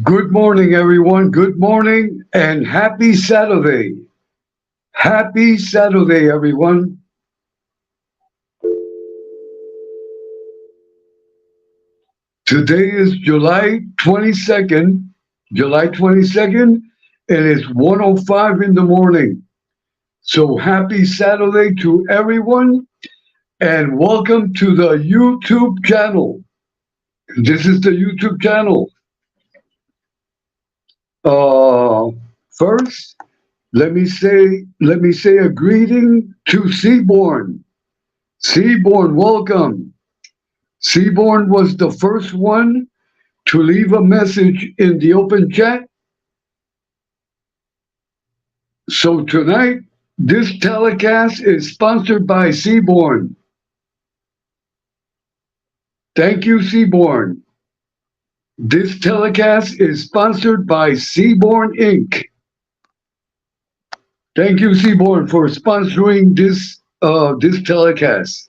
Good morning, everyone. Good morning and happy Saturday. Happy Saturday, everyone. Today is July 22nd, July 22nd, and it's 1:05 in the morning. So happy Saturday to everyone and welcome to the YouTube channel. This is the YouTube channel. Uh, First, let me say a greeting to Seaborn. Seaborn, welcome. Seaborn was the first one to leave a message in the open chat. So tonight, this telecast is sponsored by Seaborn. Thank you, Seaborn. This telecast is sponsored by Seaborn Inc. Thank you, Seaborn, for sponsoring this telecast.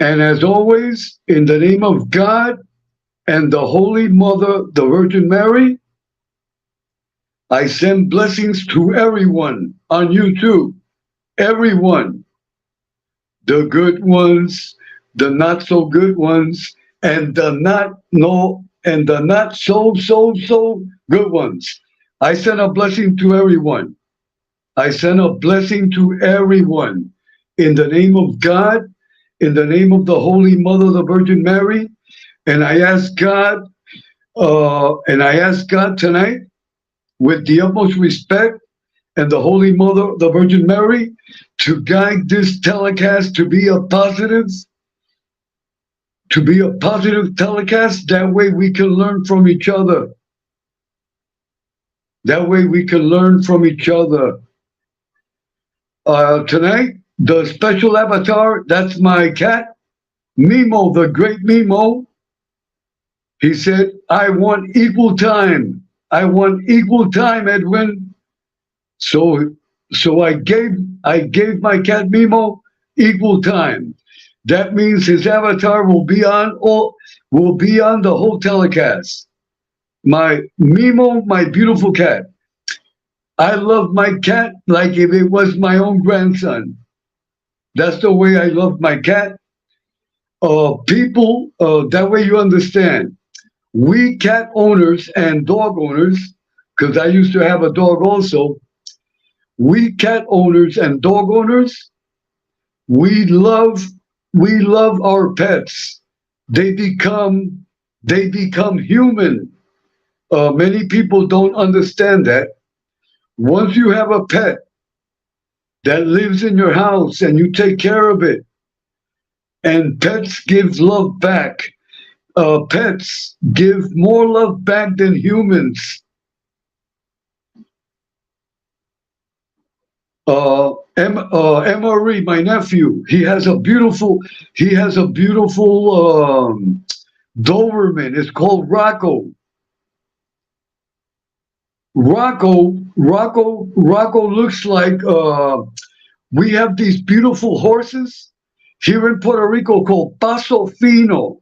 And as always, in the name of God and the Holy Mother, the Virgin Mary, I send blessings to everyone on YouTube. Everyone. The good ones, the not so good ones, and the not so good ones. I send a blessing to everyone. I send a blessing to everyone. In the name of God, in the name of the Holy Mother, the Virgin Mary, and I ask God tonight, with the utmost respect, and the Holy Mother, the Virgin Mary, to guide this telecast to be a positive telecast. That way we can learn from each other. That way we can learn from each other. Tonight, the special avatar, that's my cat, Mimo, the great Mimo. He said, I want equal time. I want equal time, Edwin. So I gave my cat Mimo equal time. That means his avatar will be on the whole telecast. My Mimo, my beautiful cat. I love my cat like if it was my own grandson. That's the way I love my cat. People, that way you understand. We cat owners and dog owners, because I used to have a dog also. We cat owners and dog owners, we love our pets. They become human. Many people don't understand that. Once you have a pet that lives in your house and you take care of it, and pets give love back. Pets give more love back than humans. Emery, my nephew, he has a beautiful Doberman. It's called Rocco. Rocco looks like we have these beautiful horses here in Puerto Rico called Paso Fino.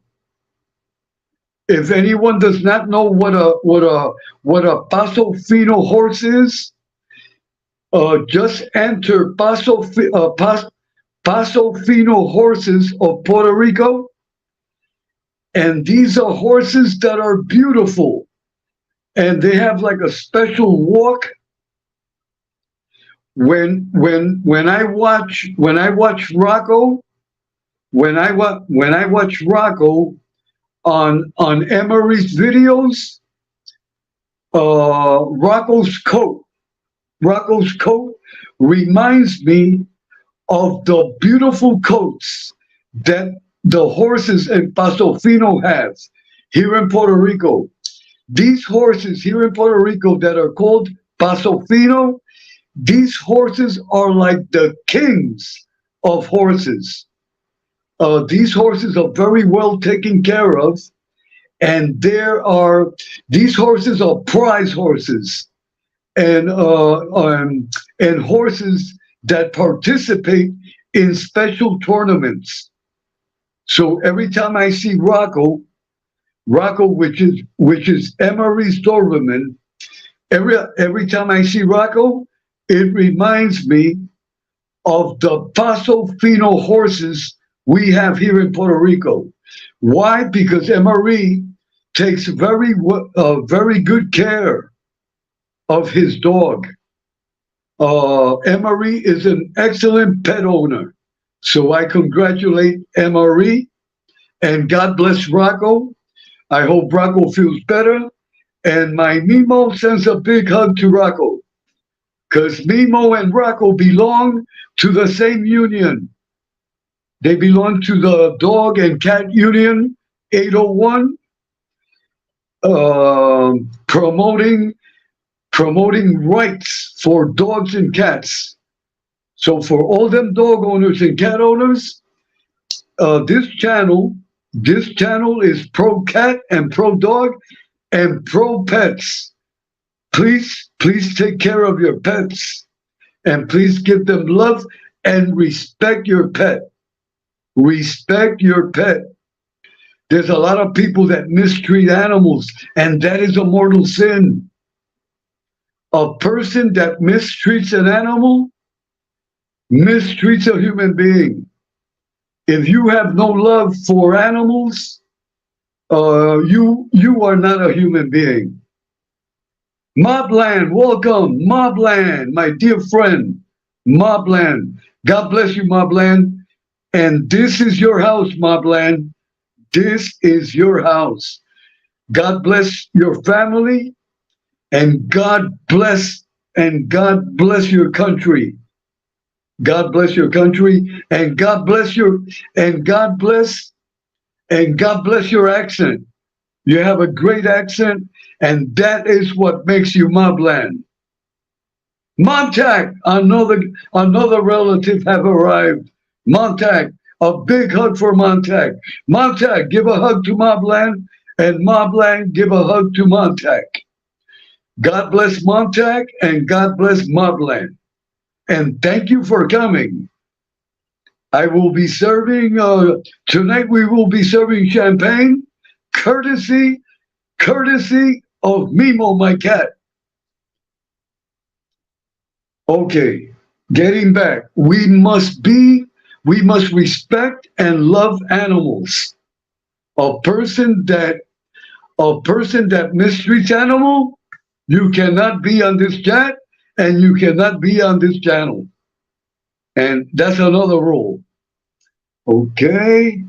If anyone does not know what a Paso Fino horse is, just enter Paso Fino horses of Puerto Rico, and these are horses that are beautiful, and they have like a special walk. When I watch Rocco, when I watch Rocco on Emery's videos, Rocco's coat reminds me of the beautiful coats that the horses in Paso Fino have here in Puerto Rico. These horses here in Puerto Rico that are called Paso Fino, these horses are like the kings of horses. These horses are very well taken care of, and these horses are prize horses, and horses that participate in special tournaments. So every time I see Rocco, Rocco, which is Emery Silverman. Every time I see Rocco, it reminds me of the Paso Fino horses we have here in Puerto Rico. Why? Because Emery takes very good care of his dog. Emery is an excellent pet owner. So I congratulate Emery and God bless Rocco. I hope Rocco feels better. And my Mimo sends a big hug to Rocco because Mimo and Rocco belong to the same union. They belong to the Dog and Cat Union 801, promoting rights for dogs and cats. So for all them dog owners and cat owners, this channel is pro cat and pro dog and pro pets. Please take care of your pets and please give them love and respect your pet. Respect your pet. There's a lot of people that mistreat animals, and that is a mortal sin. A person that mistreats an animal mistreats a human being. If you have no love for animals, you are not a human being. Mobland, welcome, Mobland, my dear friend, Mobland. God bless you, Mobland. And this is your house, Mobland. This is your house. God bless your family, and God bless your country. God bless your country, and God bless your accent. You have a great accent, and that is what makes you Mobland. Montag, another relative have arrived. Montag, a big hug for Montag. Montag, give a hug to Mobland, and Mobland, give a hug to Montag. God bless Montag, and God bless Mobland. And thank you for coming. I will be serving, tonight we will be serving champagne, courtesy of Mimo, my cat. Okay, getting back, we must respect and love animals. A person that mistreats animal, you cannot be on this chat and you cannot be on this channel. And that's another rule. Okay.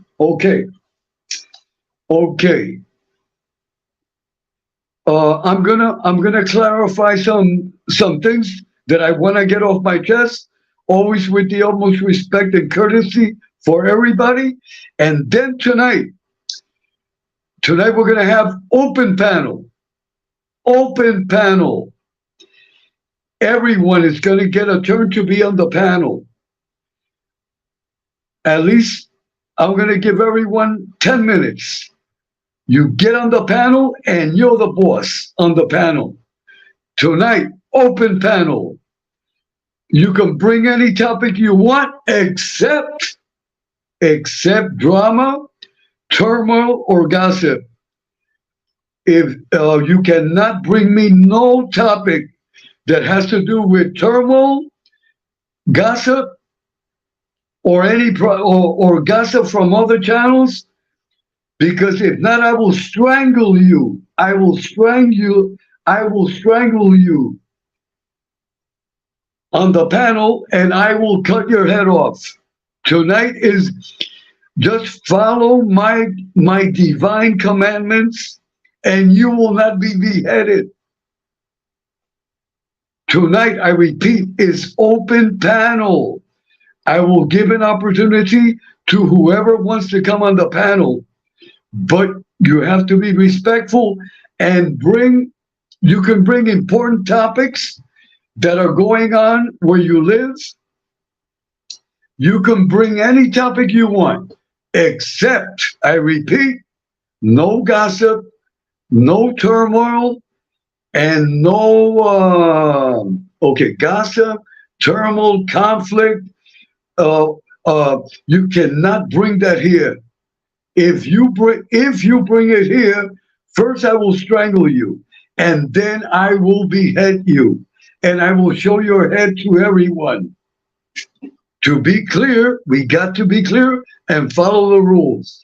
I'm gonna clarify some things that I want to get off my chest, always with the utmost respect and courtesy for everybody. And then tonight we're gonna have open panel. Everyone is gonna get a turn to be on the panel. At least I'm gonna give everyone 10 minutes. You get on the panel and you're the boss on the panel. Tonight, open panel. You can bring any topic you want except drama, turmoil, or gossip. If you cannot bring me no topic that has to do with turmoil, gossip, or or gossip from other channels, because if not, I will strangle you. I will strangle you on the panel, and I will cut your head off. Tonight is just follow my divine commandments, and you will not be beheaded. Tonight, I repeat, is open panel. I will give an opportunity to whoever wants to come on the panel, but you have to be respectful and you can bring important topics that are going on where you live. You can bring any topic you want, except, I repeat, no gossip, no turmoil, and no, gossip, turmoil, conflict. You cannot bring that here. If you bring it here, first I will strangle you, and then I will behead you, and I will show your head to everyone. To be clear, we got to be clear and follow the rules.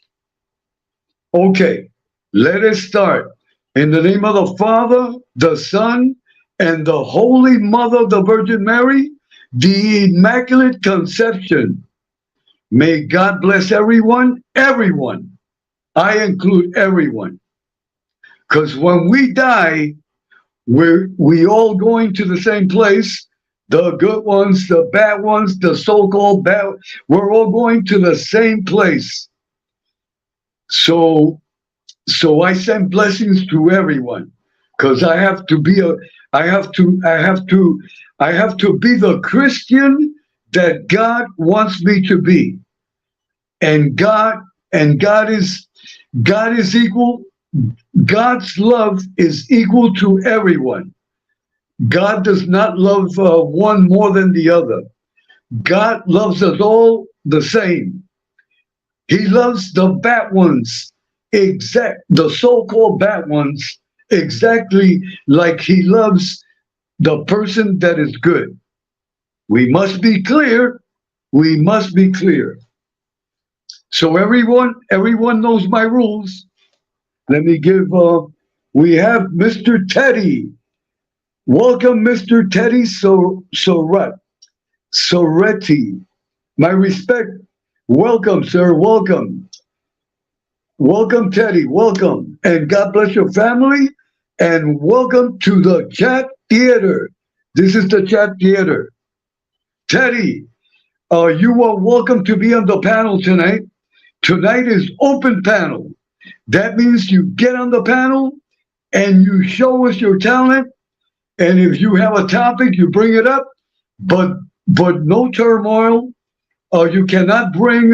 Okay, let us start. In the name of the Father, the Son, and the Holy Mother, the Virgin Mary, the Immaculate Conception. May God bless everyone, everyone. I include everyone. Because when we die, we all going to the same place. The good ones, the bad ones, the so-called bad, we're all going to the same place. So I send blessings to everyone, because I have to be the Christian that God wants me to be. And God is equal. God's love is equal to everyone. God does not love one more than the other. God loves us all the same. He loves the bad ones, the so-called bad ones, exactly like he loves the person that is good. We must be clear. We must be clear. So everyone knows my rules. Let me give. We have Mr. Teddy. Welcome, Mr. Teddy Soretti. My respect. Welcome, sir. Welcome. Welcome, Teddy. Welcome. And God bless your family. And welcome to the chat theater. This is the chat theater. Teddy, you are welcome to be on the panel tonight. Tonight is open panel. That means you get on the panel and you show us your talent. And if you have a topic, you bring it up, but no turmoil. You cannot bring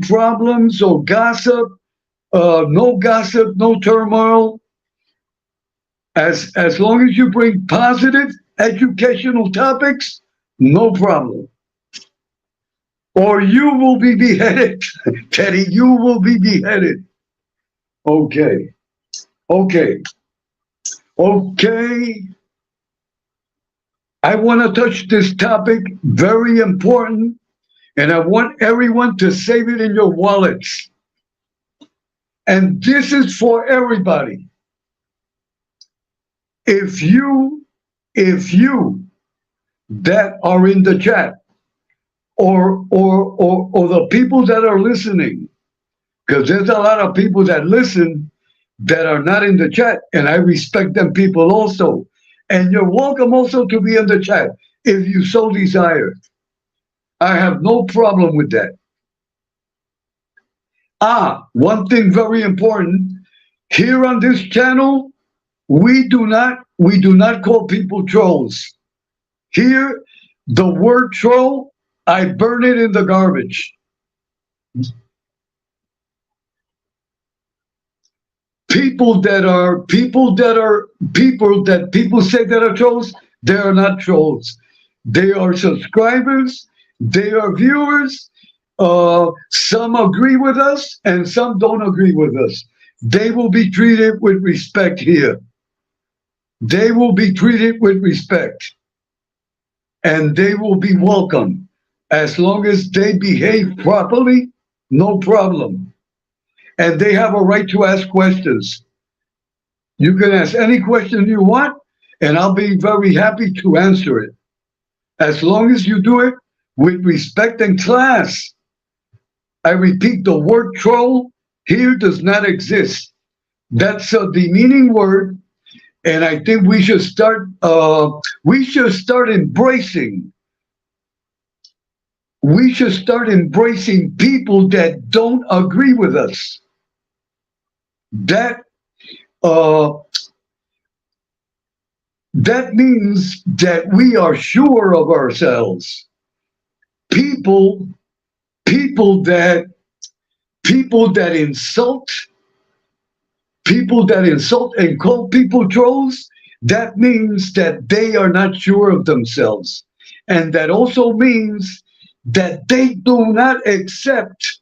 problems or gossip. No gossip, no turmoil. As long as you bring positive educational topics, no problem. Or you will be beheaded, Teddy. You will be beheaded. Okay. Okay. I want to touch this topic, very important, and I want everyone to save it in your wallets. And this is for everybody. If you that are in the chat, or the people that are listening, because there's a lot of people that listen that are not in the chat, and I respect them people also. And you're welcome also to be in the chat if you so desire. I have no problem with that. One thing very important. Here on this channel, we do not call people trolls. Here, the word troll, I burn it in the garbage. People that people say that are trolls, they are not trolls. They are subscribers, they are viewers. Some agree with us and some don't agree with us. They will be treated with respect here. They will be treated with respect. And they will be welcome. As long as they behave properly, no problem. And they have a right to ask questions. You can ask any question you want, and I'll be very happy to answer it. As long as you do it with respect and class. I repeat, the word troll here does not exist. That's a demeaning word, and I think we should start embracing. We should start embracing people that don't agree with us. That means that we are sure of ourselves. People that insult and call people trolls, that means that they are not sure of themselves. And that also means that they do not accept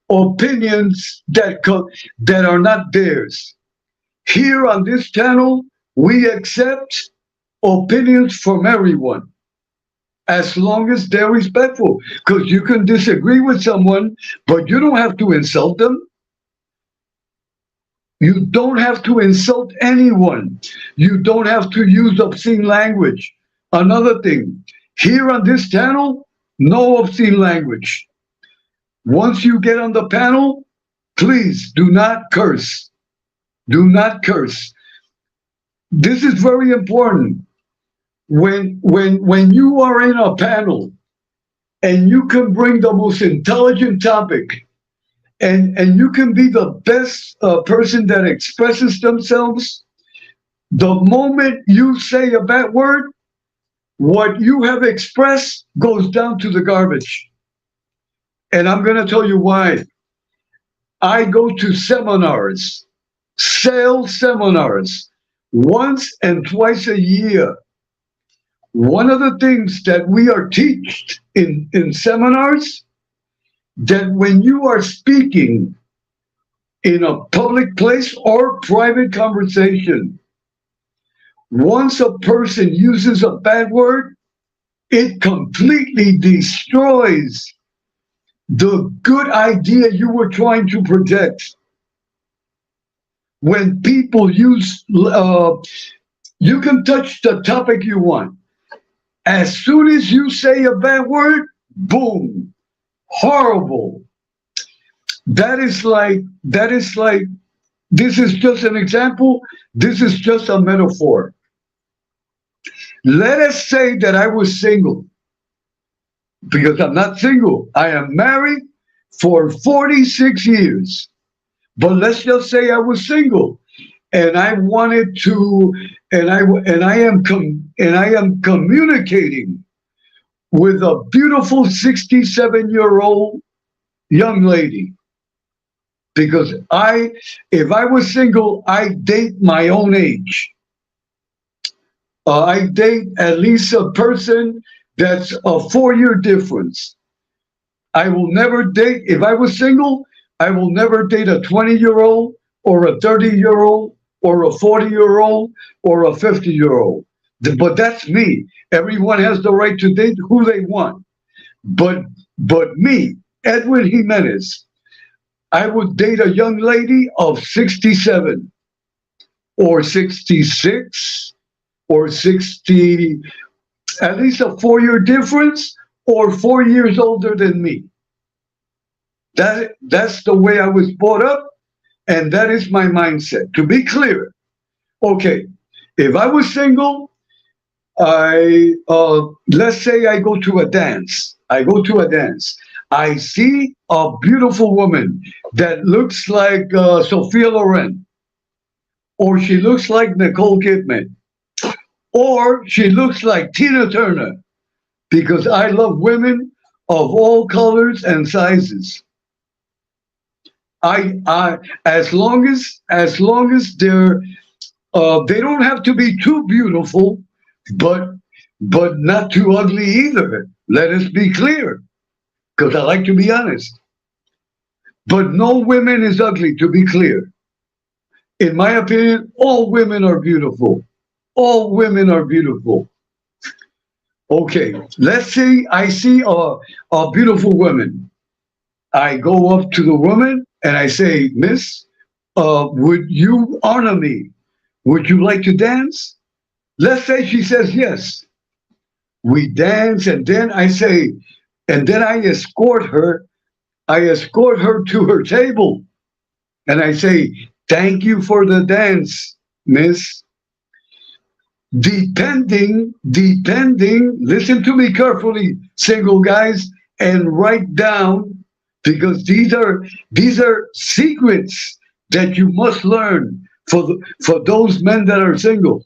opinions that are not theirs. Here on this channel, we accept opinions from everyone as long as they're respectful. Because you can disagree with someone, but you don't have to insult them. You don't have to insult anyone. You don't have to use obscene language. Another thing, here on this channel, no obscene language. Once you get on the panel, please do not curse. Do not curse. This is very important. When you are in a panel and you can bring the most intelligent topic and you can be the best person that expresses themselves, the moment you say a bad word, what you have expressed goes down to the garbage. And I'm going to tell you why. I go to seminars, sales seminars, once and twice a year. One of the things that we are taught in seminars, that when you are speaking in a public place or private conversation, once a person uses a bad word, it completely destroys the good idea you were trying to project. When people use, you can touch the topic you want. As soon as you say a bad word, boom, horrible. That is like, this is just an example. This is just a metaphor. Let us say that I was single, because I'm not single. I am married for 46 years. But let's just say I was single and I wanted to, and I am communicating with a beautiful 67-year-old young lady. Because if I was single, I date my own age. I date at least a person that's a 4-year difference. I will never date, if I was single, I will never date a 20-year-old or a 30-year-old or a 40-year-old or a 50-year-old. But that's me. Everyone has the right to date who they want. But me, Edwin Jimenez, I would date a young lady of 67 or 66 or 60, at least a 4-year difference, or 4 years older than me. That's the way I was brought up, and that is my mindset. To be clear, okay, if I was single, let's say I go to a dance. I see a beautiful woman that looks like Sophia Loren, or she looks like Nicole Kidman, or she looks like Tina Turner, because I love women of all colors and sizes. As long as they're they don't have to be too beautiful, but not too ugly either. Let us be clear, because I like to be honest. But no women is ugly, to be clear. In my opinion, all women are beautiful. All women are beautiful. Okay, let's say I see a beautiful woman. I go up to the woman and I say, Miss, would you honor me? Would you like to dance? Let's say she says yes. We dance, and then I escort her. I escort her to her table. And I say, thank you for the dance, miss. Depending, listen to me carefully, single guys, and write down, because these are secrets that you must learn for those men that are single.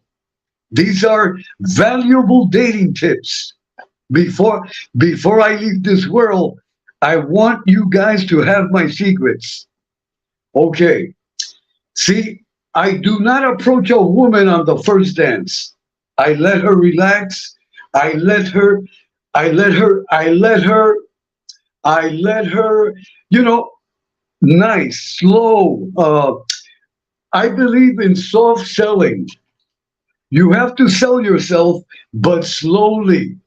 These are valuable dating tips. Before I leave this world, I want you guys to have my secrets. Okay. See, I do not approach a woman on the first dance. I let her relax. I let her, you know, nice, slow. I believe in soft selling. You have to sell yourself, but slowly.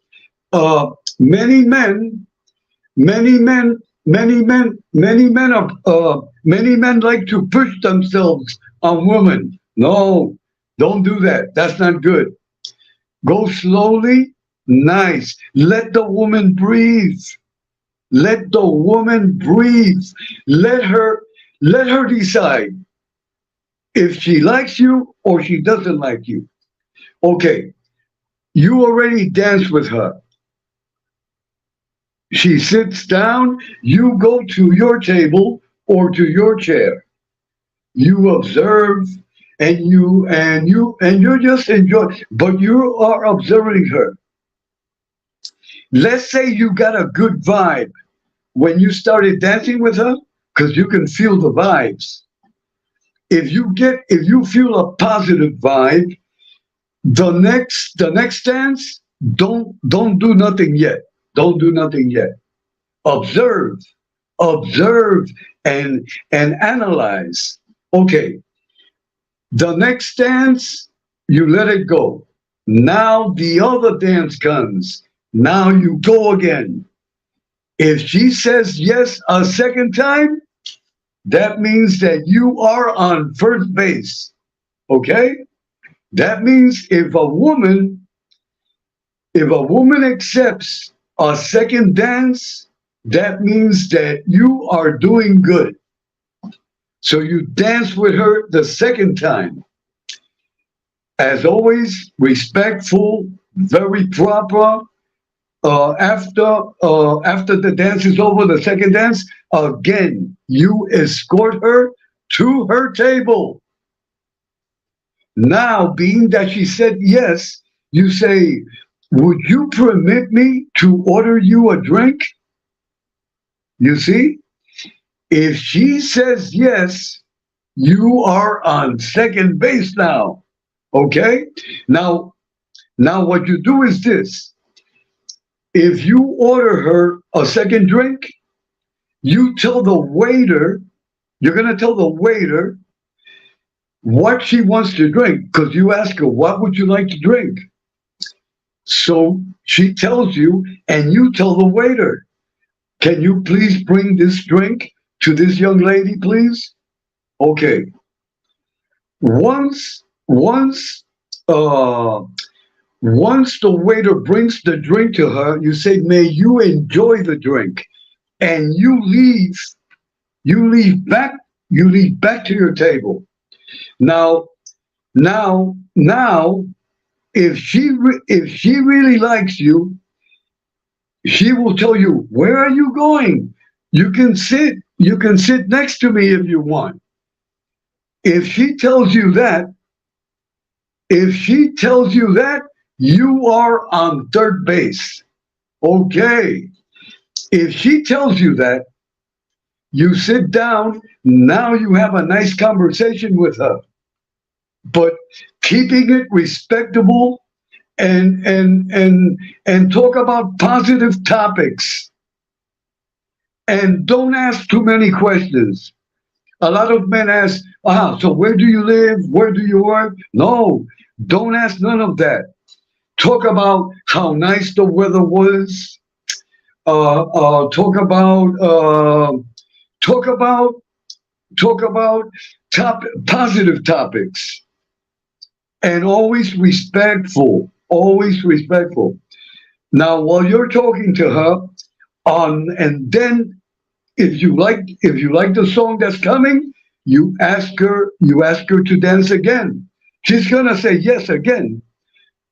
Uh, many men, many men, many men like to push themselves on women. No, don't do that. That's not good. Go slowly, nice. Let the woman breathe. Let the woman breathe. Let her let her decide if she likes you or she doesn't like you. Okay, you already danced with her. She sits down, you go to your table or to your chair. You observe and you're just enjoying, but you are observing her. Let's say you got a good vibe when you started dancing with her, because you can feel the vibes. If you feel a positive vibe, the next dance, don't do nothing yet. Don't do nothing yet. Observe, observe, and analyze. Okay, the next dance, you let it go. Now the other dance comes. Now you go again. If she says yes a second time, that means that you are on first base. Okay? That means if a woman accepts a second dance, that means that you are doing good. So you dance with her the second time. As always, respectful, very proper. After the dance is over, the second dance, again, you escort her to her table. Now, being that she said yes, you say, "Would you permit me to order you a drink?" You see, if she says yes, you are on second base now. Okay? Now, now what you do is this. If you order her a second drink, you tell the waiter, you're going to tell the waiter what she wants to drink because you ask her, "What would you like to drink?" So she tells you, and you tell the waiter, "Can you please bring this drink to this young lady, please?" Okay. Once, uh, once the waiter brings the drink to her, you say, "May you enjoy the drink," and You leave back. You leave back to your table. Now, now, if she really likes you, she will tell you, "Where are you going? You can sit. You can sit next to me if you want." If she tells you that, if she tells you that, you are on third base. Okay. If she tells you that, you sit down. Now you have a nice conversation with her, but keeping it respectable and talk about positive topics and don't ask too many questions. A lot of men ask, so where do you live? Where do you work? No, don't ask none of that. Talk about how nice the weather was. Talk about talk about talk about positive topics, and always respectful. Always respectful. Now, while you're talking to her, and then if you like the song that's coming, you ask her to dance again. She's gonna say yes again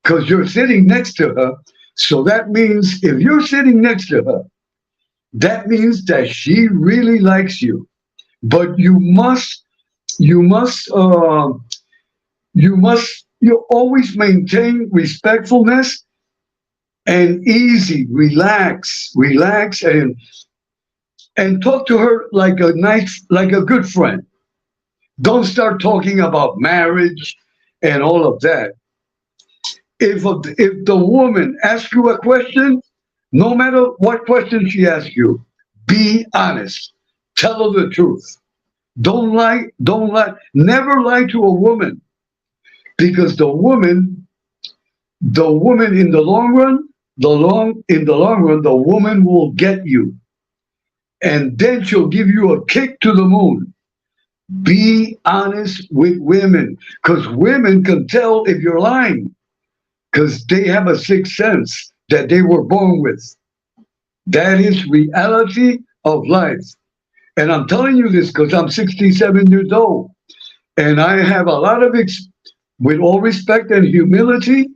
because you're sitting next to her. So that means if you're sitting next to her, that means that she really likes you. But you must, you always maintain respectfulness and easy, relax, and talk to her like a good friend. Don't start talking about marriage and all of that. If the woman asks you a question, no matter what question she asks you, be honest. Tell her the truth. Don't lie. Don't lie. Never lie to a woman, because the woman in the long run, in the long run, the woman will get you, and then she'll give you a kick to the moon. Be honest with women, because women can tell if you're lying, because they have a sixth sense that they were born with. That is reality of life. And I'm telling you this because I'm 67 years old, and I have a lot of, with all respect and humility,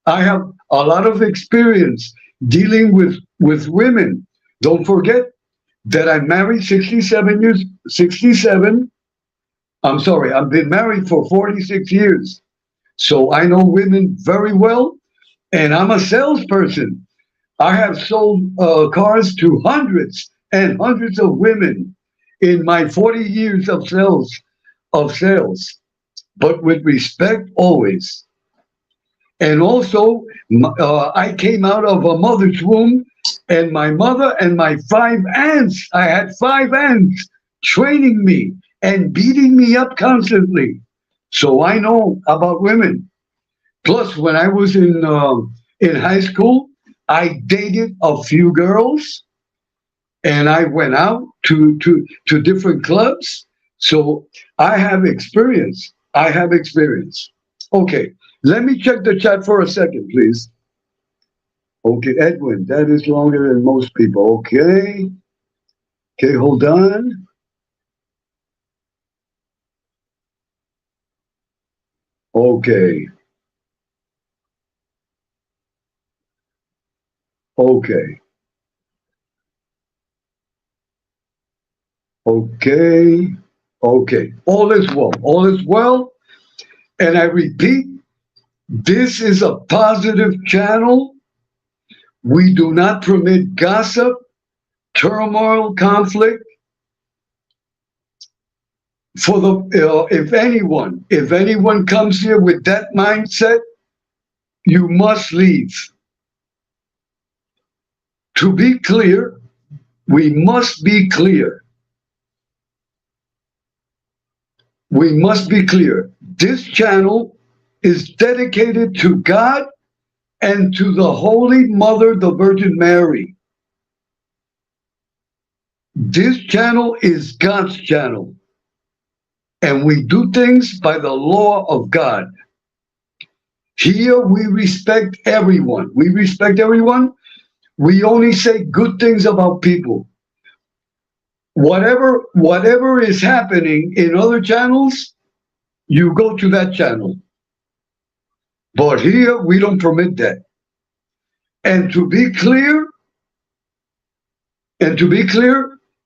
I have a lot of experience dealing with women. Don't forget that I'm married 67 years, 67. I'm sorry, I've been married for 46 years. So I know women very well, and I'm a salesperson. I have sold cars to hundreds and hundreds of women in my 40 years of sales, but with respect always. And also, I came out of a mother's womb, and my mother and my five aunts, I had five aunts training me and beating me up constantly. So I know about women. Plus, when I was in high school, I dated a few girls, and I went out to different clubs. So I have experience. I have experience. Okay, let me check the chat for a second, please. Okay, Edwin, that is longer than most people. Okay. Okay, hold on. Okay. Okay. Okay. Okay. All is well. All is well. And I repeat, this is a positive channel. We do not permit gossip, turmoil, conflict. For the if anyone comes here with that mindset, you must leave. To be clear, we must be clear. We must be clear. This channel is dedicated to God and to the Holy Mother, the Virgin Mary. This channel is God's channel, and we do things by the law of God. Here we respect everyone. We respect everyone. We only say good things about people. Whatever is happening in other channels, you go to that channel. But here we don't permit that. And to be clear,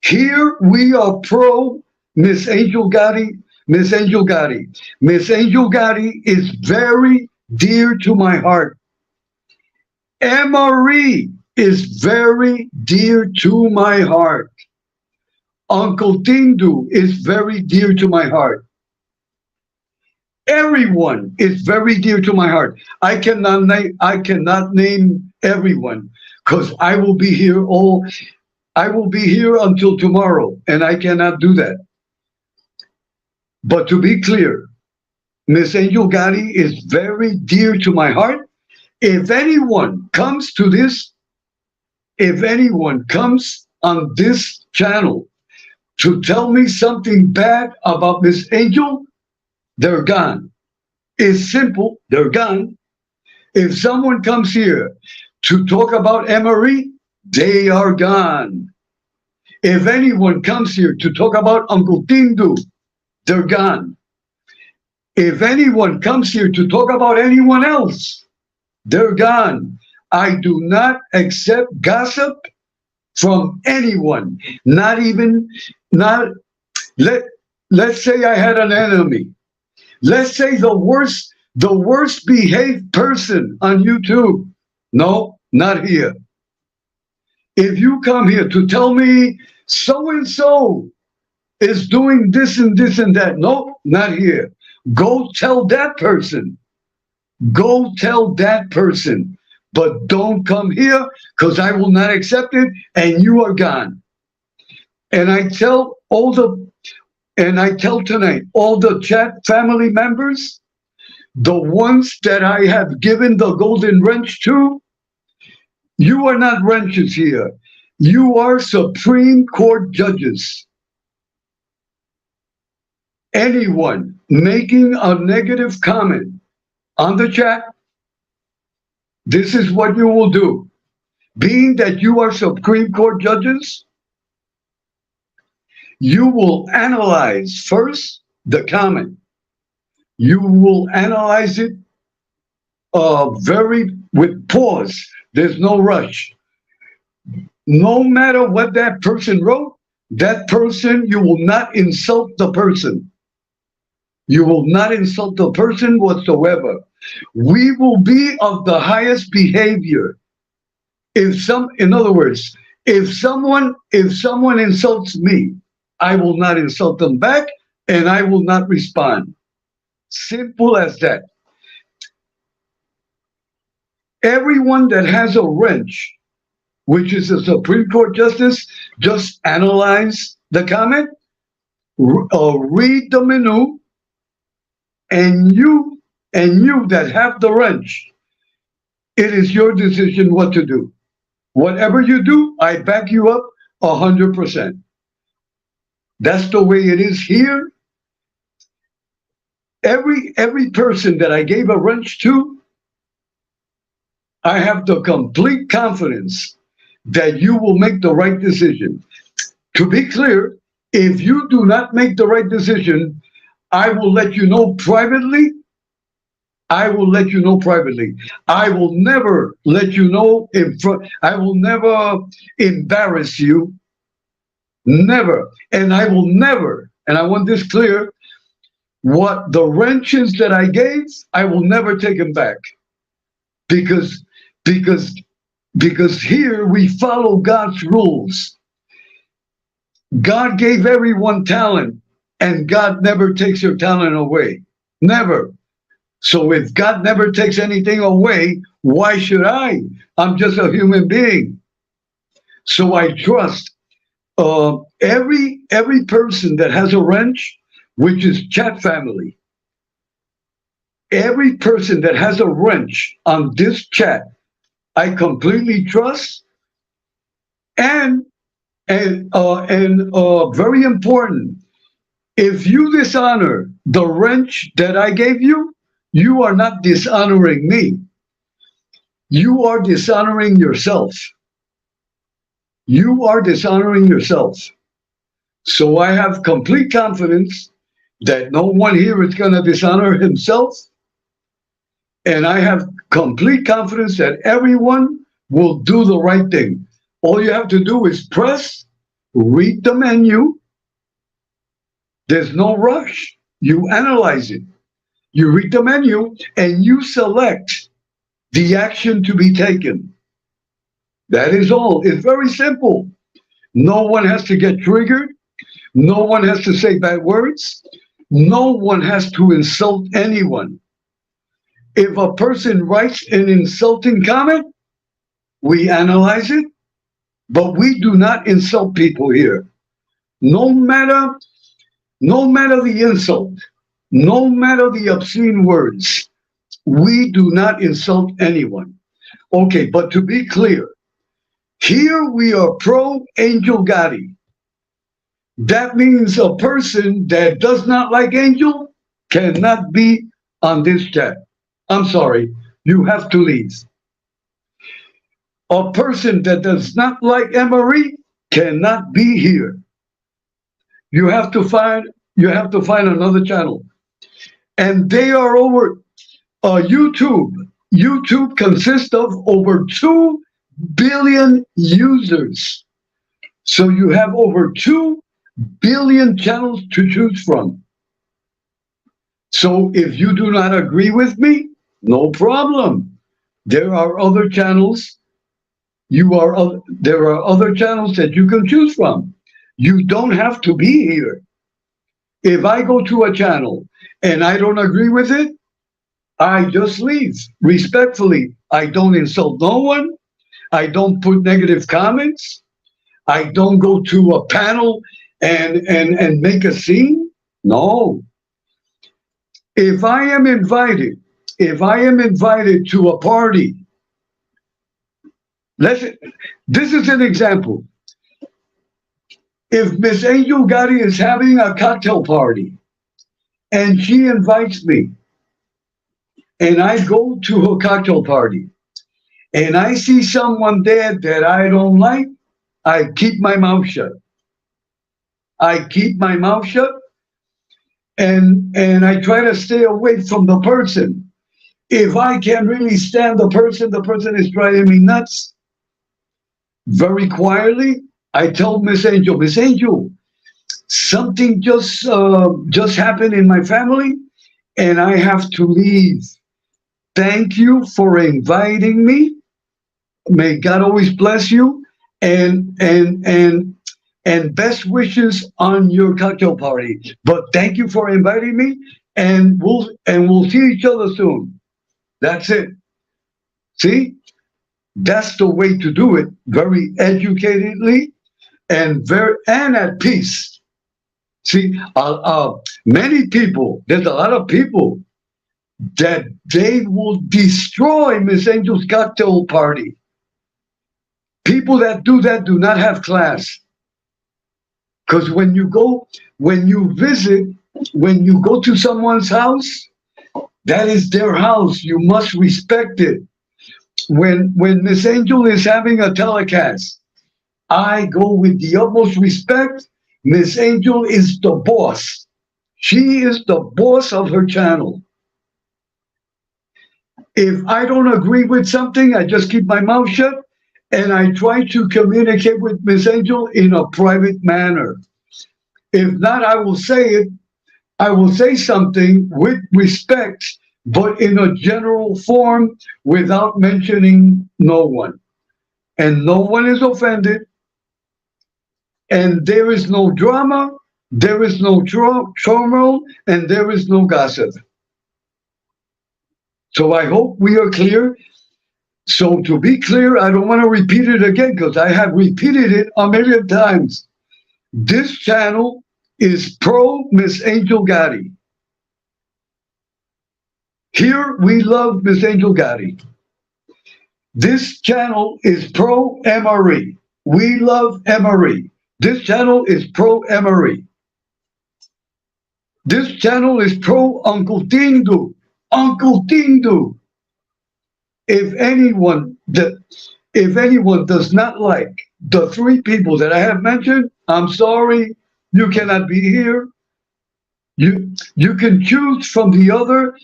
here we are pro Miss Angel Gotti. Miss Angel Gotti. Miss Angel Gotti is very dear to my heart. Marie is very dear to my heart. Uncle Tindu is very dear to my heart. Everyone is very dear to my heart. I cannot name everyone, because I will be here until tomorrow, and I cannot do that. But to be clear, Miss Angel Gotti is very dear to my heart. If anyone comes on this channel to tell me something bad about Miss Angel, they're gone. It's simple, they're gone. If someone comes here to talk about Emery, they are gone. If anyone comes here to talk about Uncle Tindu, they're gone. If anyone comes here to talk about anyone else, they're gone. I do not accept gossip from anyone. Let's say I had an enemy. Let's say the worst behaved person on YouTube. No, not here. If you come here to tell me so-and-so is doing this and this and that, no, not here. Go tell that person. Go tell that person. But don't come here, because I will not accept it, and you are gone. And I tell tonight all the chat family members, the ones that I have given the golden wrench to, you are not wrenches here. You are Supreme Court judges. Anyone making a negative comment on the chat, this is what you will do. Being that you are Supreme Court judges, you will analyze first the comment. You will analyze it very with pause. There's no rush. No matter what that person wrote, that person, you will not insult the person. You will not insult the person whatsoever. We will be of the highest behavior. In other words, if someone insults me, I will not insult them back, and I will not respond. Simple as that. Everyone that has a wrench, which is a Supreme Court justice, just analyze the comment, read the menu, and you that have the wrench, it is your decision what to do. Whatever you do, I back you up 100%. That's the way it is here. Every person that I gave a wrench to, I have the complete confidence that you will make the right decision. To be clear, if you do not make the right decision, I will let you know privately. I will let you know privately. I will never let you know in front. I will never embarrass you. Never. And I will never, and I want this clear, what the wrenches that I gave, I will never take them back. Because here we follow God's rules. God gave everyone talent, and God never takes your talent away. Never. So if God never takes anything away, why should I? I'm just a human being. So I trust every person that has a wrench, which is chat family. Every person that has a wrench on this chat, I completely trust. And very important, if you dishonor the wrench that I gave you, you are not dishonoring me. You are dishonoring yourself. You are dishonoring yourself. So I have complete confidence that no one here is going to dishonor himself. And I have complete confidence that everyone will do the right thing. All you have to do is press, read the menu. There's no rush. You analyze it. You read the menu and you select the action to be taken. That is all. It's very simple. No one has to get triggered. No one has to say bad words. No one has to insult anyone. If a person writes an insulting comment, we analyze it, but we do not insult people here. No matter the insult, no matter the obscene words, we do not insult anyone. Okay, but to be clear, here we are pro Angel Gotti. That means a person that does not like Angel cannot be on this chat. I'm sorry, you have to leave. A person that does not like Emery cannot be here. You have to find another channel. And they are over YouTube. YouTube consists of over 2 billion users. So you have over 2 billion channels to choose from. So if you do not agree with me, no problem. There are other channels. There are other channels that you can choose from. You don't have to be here. If I go to a channel and I don't agree with it, I just leave respectfully. I don't insult no one. I don't put negative comments. I don't go to a panel and make a scene. No. If I am invited, if I am invited to a party, let's this is an example. If Miss Angel Gotti is having a cocktail party and she invites me and I go to her cocktail party and I see someone there that I don't like, I keep my mouth shut. I keep my mouth shut and I try to stay away from the person. If I can really stand the person is driving me nuts. Very quietly, I told Miss Angel, something just happened in my family, and I have to leave. Thank you for inviting me. May God always bless you, and best wishes on your cocktail party. But thank you for inviting me, and we'll see each other soon. That's it. See, that's the way to do it. Very educatedly and at peace. See, many people. There's a lot of people that they will destroy Miss Angel's cocktail party. People that do that do not have class. Because when you go to someone's house, that is their house. You must respect it. When Miss Angel is having a telecast, I go with the utmost respect. Miss Angel is the boss. She is the boss of her channel. If I don't agree with something, I just keep my mouth shut and I try to communicate with Miss Angel in a private manner. If not, I will say it. I will say something with respect, but in a general form without mentioning no one. And no one is offended. And there is no drama, there is no turmoil, and there is no gossip. So I hope we are clear. So to be clear, I don't want to repeat it again because I have repeated it a million times. This channel is pro Miss Angel Gotti. Here we love Miss Angel Gotti. This channel is pro MRE. We love MRE. This channel is pro MRE. This channel is pro Uncle Tindu. Uncle Tindu. If anyone does not like the three people that I have mentioned, I'm sorry, you cannot be here. You can choose from other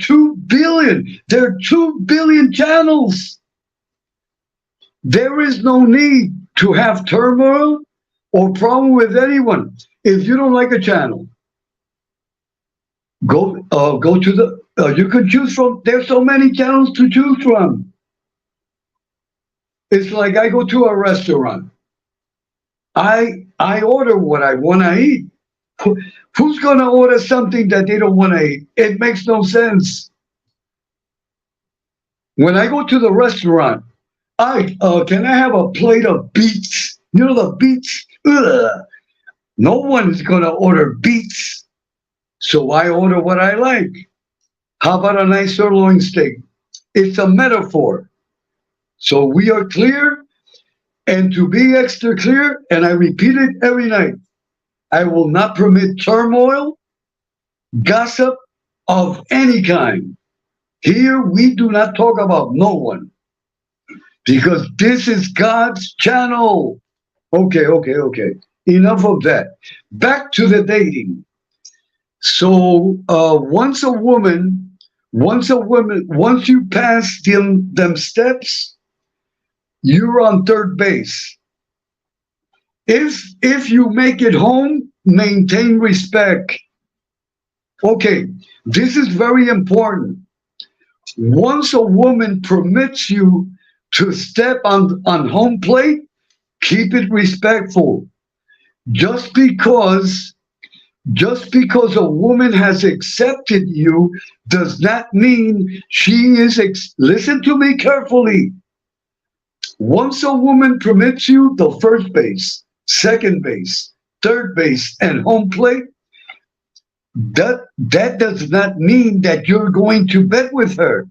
2 billion. There are 2 billion channels. There is no need to have turmoil or problem with anyone. If you don't like a channel, go to the. You can choose from. There's so many channels to choose from. It's like I go to a restaurant. I order what I want to eat. Who's going to order something that they don't want to eat? It makes no sense. When I go to the restaurant, can I have a plate of beets? You know the beets? Ugh. No one is going to order beets. So I order what I like. How about a nice sirloin steak? It's a metaphor. So we are clear. And to be extra clear, and I repeat it every night, I will not permit turmoil, gossip of any kind. Here we do not talk about no one. Because this is God's channel. Okay. Enough of that. Back to the dating. So once you pass them steps, you're on third base. If you make it home, maintain respect. Okay, this is very important. Once a woman permits you to step on home plate, keep it respectful. Just because a woman has accepted you does not mean she is, listen to me carefully. Once a woman permits you the first base, second base, third base, and home plate, that does not mean that you're going to bet with her.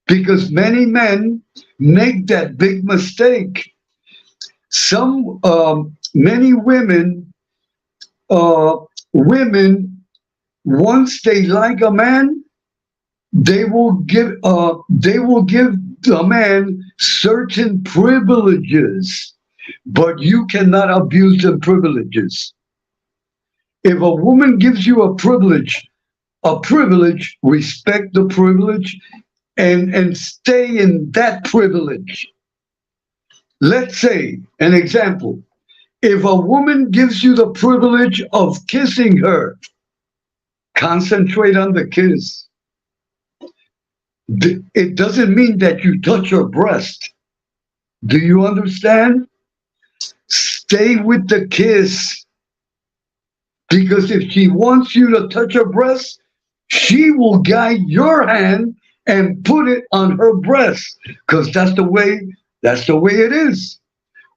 Because many men make that big mistake. Many women, once they like a man, they will give the man certain privileges, but you cannot abuse the privileges. If a woman gives you a privilege, respect the privilege and stay in that privilege. Let's say, an example, if a woman gives you the privilege of kissing her, concentrate on the kiss. It doesn't mean that you touch her breast. Do you understand? Stay with the kiss. Because if she wants you to touch her breast, she will guide your hand and put it on her breast. Because that's the way it is.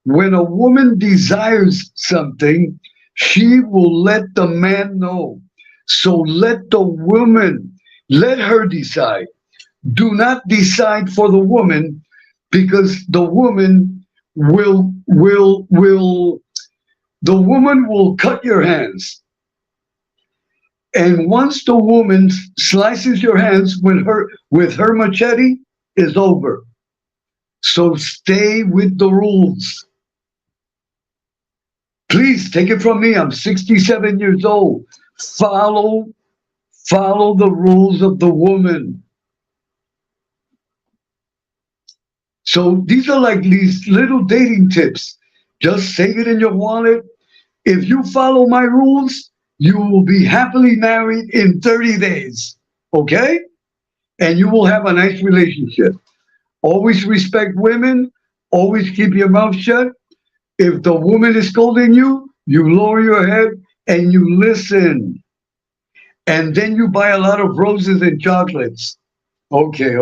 When a woman desires something, she will let the man know. So let the woman, let her decide. Do not decide for the woman, because the woman will cut your hands. And once the woman slices your hands with her machete, is over. So stay with the rules. Please take it from me. I'm 67 years old. Follow the rules of the woman. So these are like these little dating tips. Just save it in your wallet. If you follow my rules, you will be happily married in 30 days. Okay? And you will have a nice relationship. Always respect women. Always keep your mouth shut. If the woman is scolding you, you lower your head and you listen. And then you buy a lot of roses and chocolates. Okay.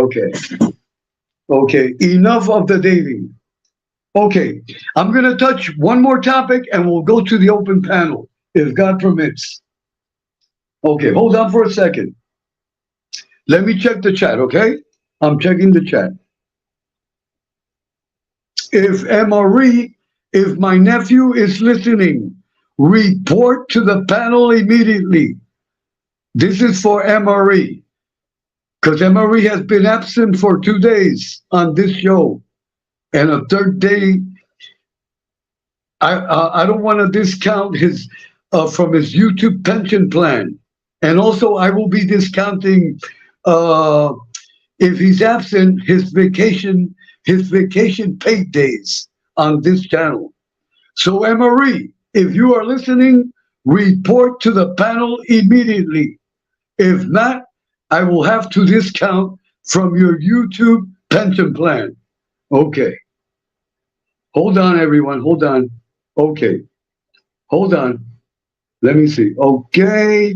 Okay, enough of the dating. Okay, I'm going to touch one more topic and we'll go to the open panel, if God permits. Okay, hold on for a second. Let me check the chat, okay? I'm checking the chat. If my nephew is listening, report to the panel immediately. This is for MRE. Because MRE has been absent for 2 days on this show. And a third day, I don't want to discount his from his YouTube pension plan. And also I will be discounting if he's absent, his vacation paid days on this channel. So MRE, if you are listening, report to the panel immediately. If not, I will have to discount from your YouTube pension plan. Okay. Hold on, everyone. Hold on. Okay. Hold on. Let me see. Okay.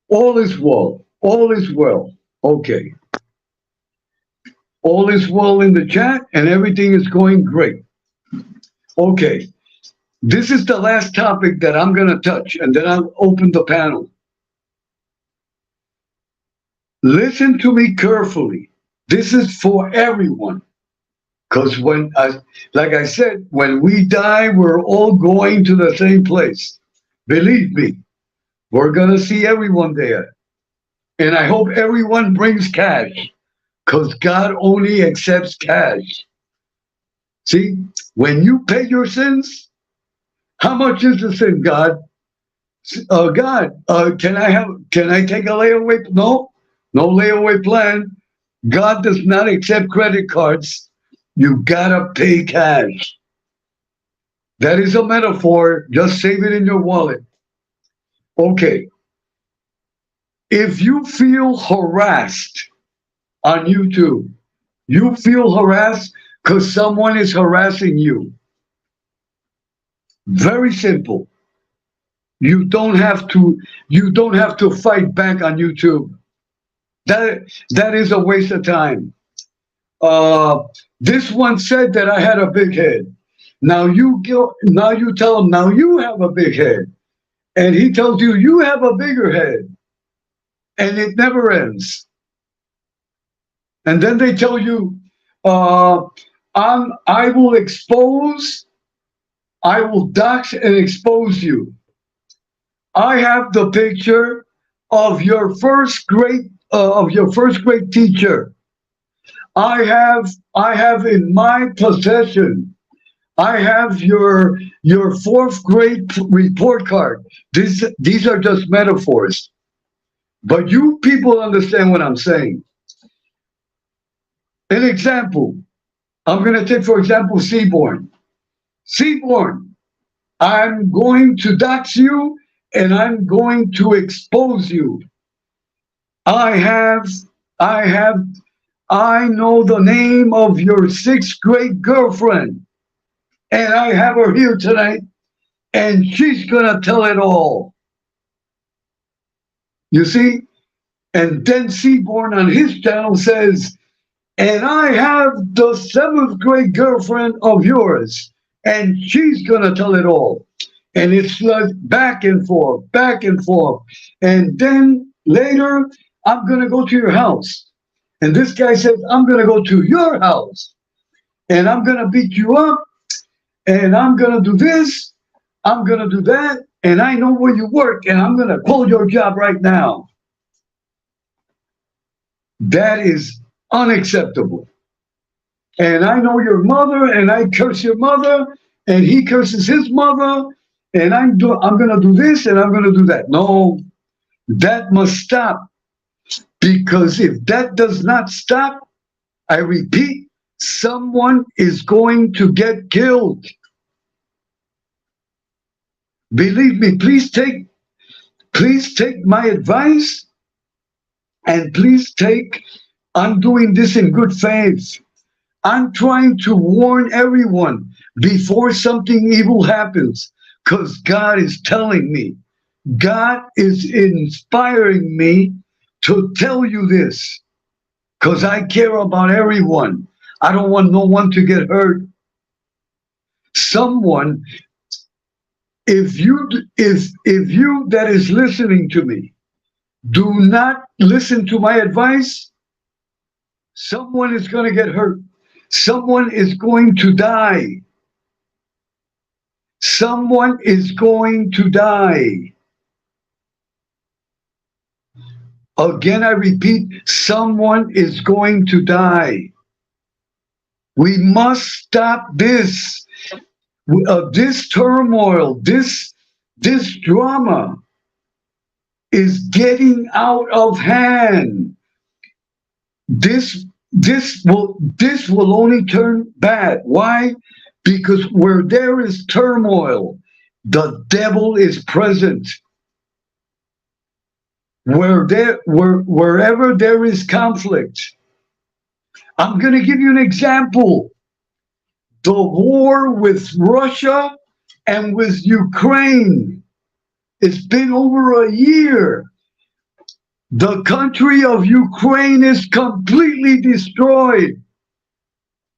All is well. All is well. Okay. All is well in the chat and everything is going great. Okay. This is the last topic that I'm going to touch and then I'll open the panel. Listen to me carefully. This is for everyone. Because like I said, when we die, we're all going to the same place. Believe me, we're going to see everyone there. And I hope everyone brings cash, because God only accepts cash. See, when you pay your sins, how much is the sin, God? God, can I take a layaway? No layaway plan. God does not accept credit cards. You gotta pay cash. That is a metaphor. Just save it in your wallet. Okay. If you feel harassed on YouTube, you feel harassed because someone is harassing you. Very simple. You don't have to fight back on YouTube. That is a waste of time. Uh, this one said that I had a big head. Now you tell him now you have a big head, and he tells you you have a bigger head, and it never ends. And then they tell you, uh, I will expose, I will dox and expose you. I have the picture of your first grade teacher. I have in my possession. I have your fourth grade report card. These are just metaphors, but you people understand what I'm saying. An example. I'm going to take for example Seaborn. Seaborn, I'm going to dox you and I'm going to expose you. I have, I have, I know the name of your sixth grade girlfriend, and I have her here tonight, and she's gonna tell it all. You see? And then Seaborn on his channel says, and I have the seventh grade girlfriend of yours, and she's gonna tell it all. And it's like back and forth, back and forth. And then later, I'm gonna go to your house. And this guy says, I'm gonna go to your house and I'm gonna beat you up and I'm gonna do this, I'm gonna do that, and I know where you work and I'm gonna call your job right now. That is unacceptable. And I know your mother, and I curse your mother, and he curses his mother, and I'm gonna do this and I'm gonna do that. No, that must stop. Because if that does not stop, I repeat, someone is going to get killed. Believe me, please take my advice, and please take, I'm doing this in good faith. I'm trying to warn everyone before something evil happens, because God is telling me, God is inspiring me to tell you this, because I care about everyone. I don't want no one to get hurt. Someone, if you that is listening to me, do not listen to my advice, someone is going to get hurt. Someone is going to die. Someone is going to die. Again, I repeat, someone is going to die. We must stop this. This turmoil, this drama is getting out of hand. This will only turn bad. Why? Because where there is turmoil, the devil is present. Wherever there is conflict. I'm going to give you an example. The war with Russia and with Ukraine. It's been over a year. The country of Ukraine is completely destroyed.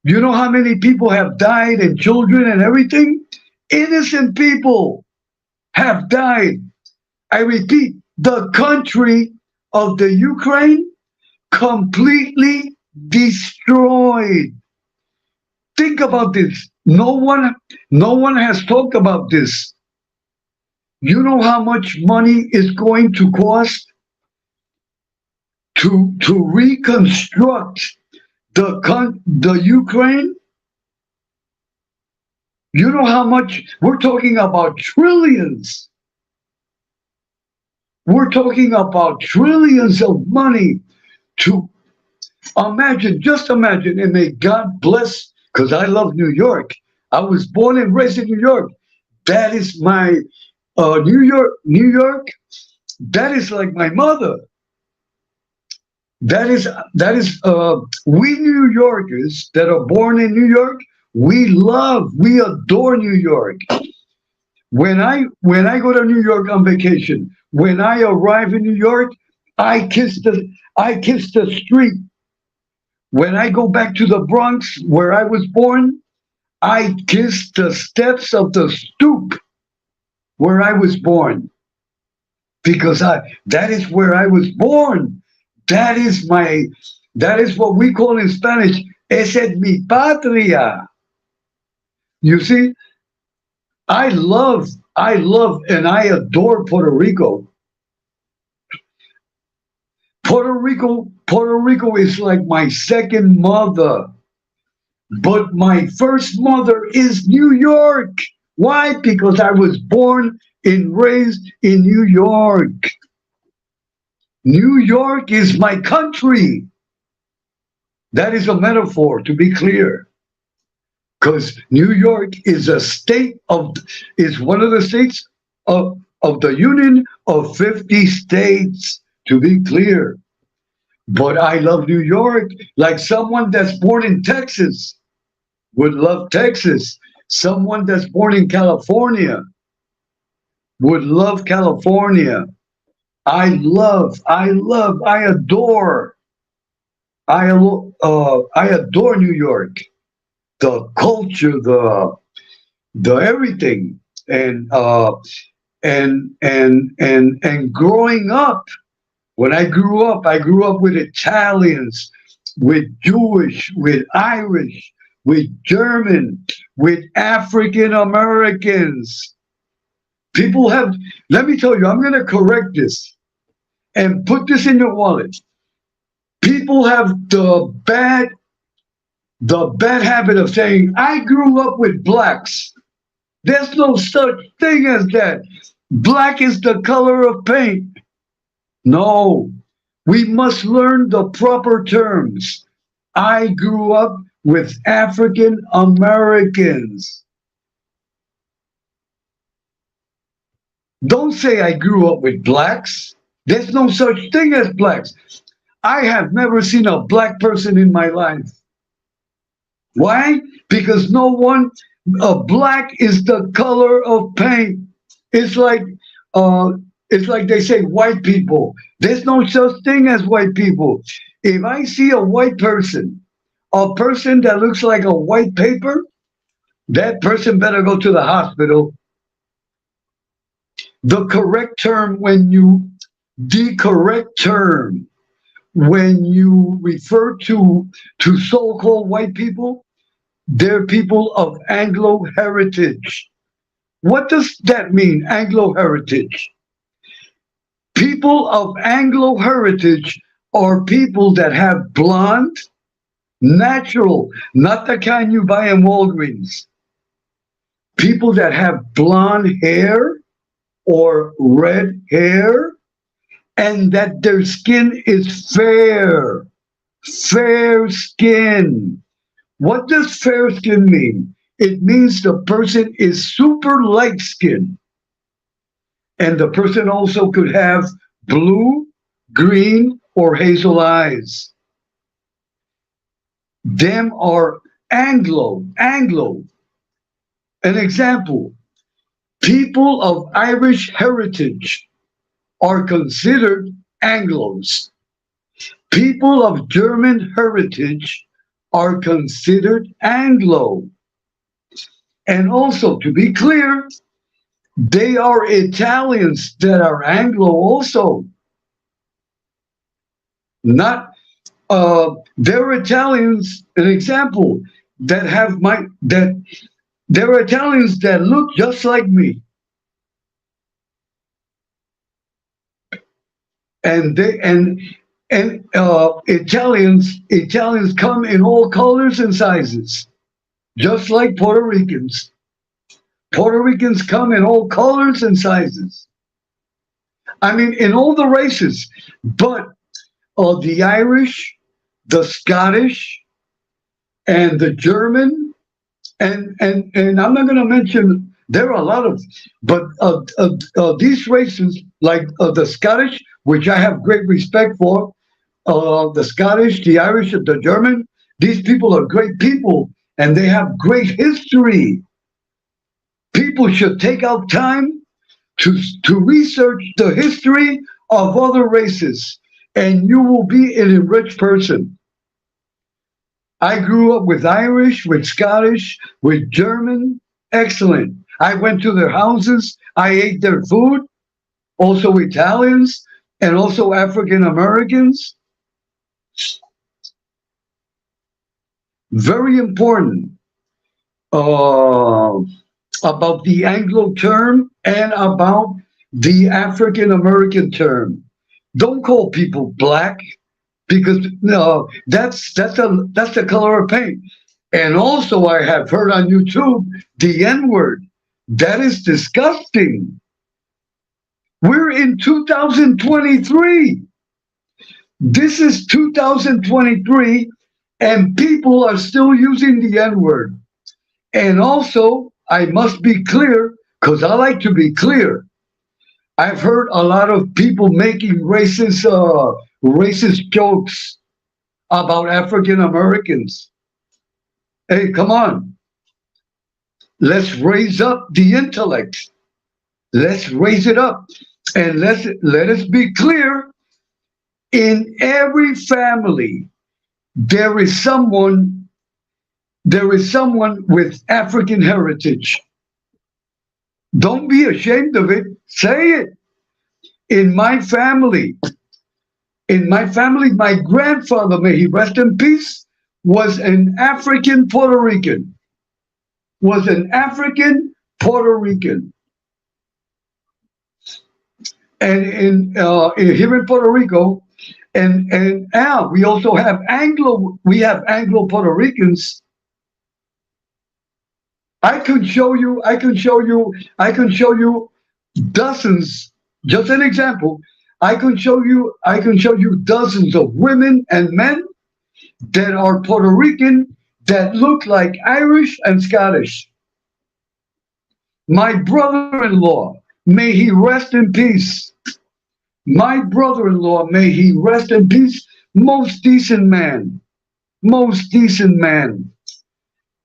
You know how many people have died, and children and everything? Innocent people have died. I repeat, the country of the Ukraine completely destroyed. Think about this. No one has talked about this. You know how much money is going to cost to reconstruct the Ukraine? You know how much? We're talking about trillions. We're talking about trillions of money to just imagine, and may God bless, because I love New York. I was born and raised in New York. That is my New York. That is like my mother. That is we New Yorkers that are born in New York, we adore New York. When I go to New York on vacation, when I arrive in New York, I kiss the street. When I go back to the Bronx where I was born, I kiss the steps of the stoop where I was born because that is where I was born. That is my that is what we call in Spanish, esa es mi patria. You see, I love and I adore Puerto Rico. Puerto Rico is like my second mother. But my first mother is New York. Why? Because I was born and raised in New York. New York is my country. That is a metaphor, to be clear. Because New York is is one of the states of the Union of 50 states, to be clear. But I love New York like someone that's born in Texas would love Texas. Someone that's born in California would love California. I adore, I adore New York. The culture, the everything, and growing up. When I grew up with Italians, with Jewish, with Irish, with German, with African Americans. People have, let me tell you, I'm going to correct this and put this in your wallet. People have the bad habit of saying, I grew up with blacks. There's no such thing as that. Black is the color of paint. No, we must learn the proper terms. I grew up with African Americans. Don't say I grew up with blacks. There's no such thing as blacks. I have never seen a black person in my life. Why? Because no one, black is the color of paint. It's like, it's like they say white people. There's no such thing as white people. If I see a person that looks like a white paper, that person better go to the hospital. The correct term the correct term when you refer to so-called white people, they're people of Anglo heritage. What does that mean, Anglo heritage? People of Anglo heritage are people that have blonde, natural, not the kind you buy in Walgreens. People that have blonde hair or red hair, and that their skin is fair. Fair skin. What does fair skin mean? It means the person is super light skin. And the person also could have blue, green, or hazel eyes. Them are Anglo. An example, people of Irish heritage are considered Anglos. People of German heritage are considered Anglo. And also, to be clear, they are Italians that are Anglo also. Not, they're Italians, an example, they're Italians that look just like me. And Italians come in all colors and sizes, just like Puerto Ricans. Puerto Ricans come in all colors and sizes. I mean, in all the races, but the Irish, the Scottish, and the German, and I'm not going to mention, there are a lot of, but these races, like the Scottish, which I have great respect for, the Scottish, the Irish, the German, these people are great people, and they have great history. People should take out time to research the history of other races, and you will be an enriched person. I grew up with Irish, with Scottish, with German. Excellent. I went to their houses. I ate their food. Also Italians and also African Americans. Very important uh, about the Anglo term and about the African American term. Don't call people black because no, that's the color of paint. And also, I have heard on YouTube the N word. That is disgusting. We're in 2023. This is 2023, and people are still using the N word. And also, I must be clear because I like to be clear. I've heard a lot of people making racist jokes about African Americans. Hey, come on. Let's raise up the intellect. Let's raise it up. And let us be clear. In every family, there is someone with African heritage. Don't be ashamed of it. Say it. In my family, my grandfather, may he rest in peace, was an African Puerto Rican. Was an African Puerto Rican. And here in Puerto Rico, and we also have Anglo Puerto Ricans. I can show you dozens, just an example. I can show you dozens of women and men that are Puerto Rican that look like Irish and Scottish. My brother-in-law, may he rest in peace. My brother-in-law, may he rest in peace. Most decent man. Most decent man.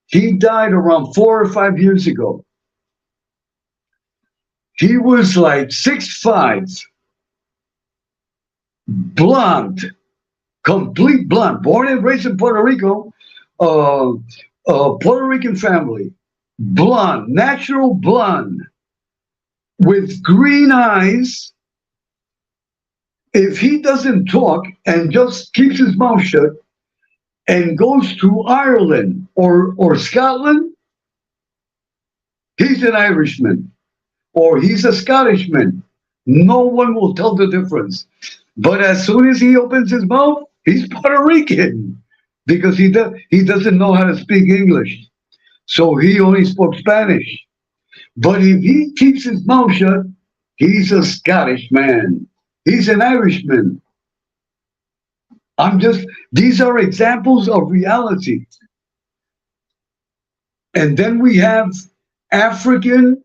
He died around 4 or 5 years ago. He was like 6'5", blonde, complete blonde, born and raised in Puerto Rico, Puerto Rican family, blonde, natural blonde, with green eyes. If he doesn't talk and just keeps his mouth shut and goes to Ireland or Scotland, he's an Irishman or he's a Scottishman. No one will tell the difference. But as soon as he opens his mouth, he's Puerto Rican because he doesn't know how to speak English. So he only spoke Spanish. But if he keeps his mouth shut, he's a Scottish man. He's an Irishman. These are examples of reality. And then we have African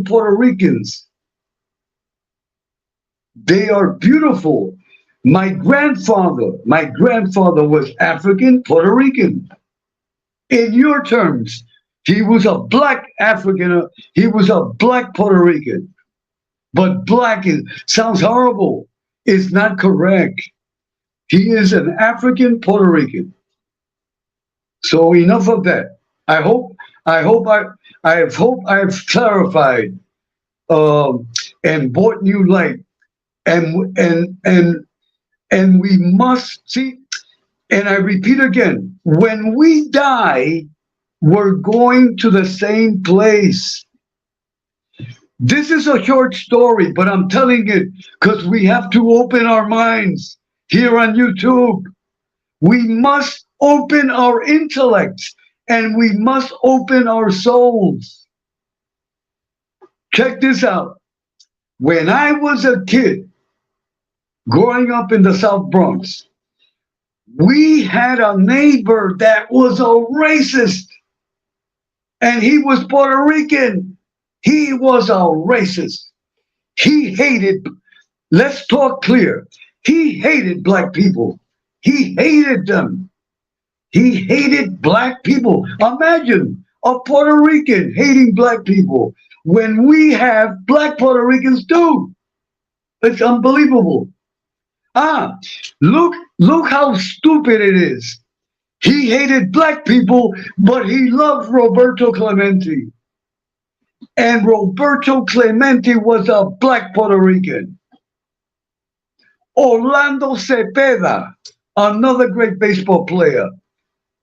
Puerto Ricans. They are beautiful. My grandfather was African Puerto Rican. In your terms, he was a black Puerto Rican. But black sounds horrible. It's not correct. He is an African Puerto Rican. So enough of that. I hope I've clarified and brought new light. And we must see, and I repeat again, when we die, we're going to the same place. This is a short story, but I'm telling it because we have to open our minds here on YouTube. We must open our intellects and we must open our souls. Check this out. When I was a kid, growing up in the South Bronx, we had a neighbor that was a racist, and he was Puerto Rican. He was a racist. He hated, let's talk clear, he hated black people. He hated them. He hated black people. Imagine a Puerto Rican hating black people when we have black Puerto Ricans too. It's unbelievable. Look how stupid it is. He hated black people, but he loved Roberto Clemente. And Roberto Clemente was a black Puerto Rican. Orlando Cepeda, another great baseball player,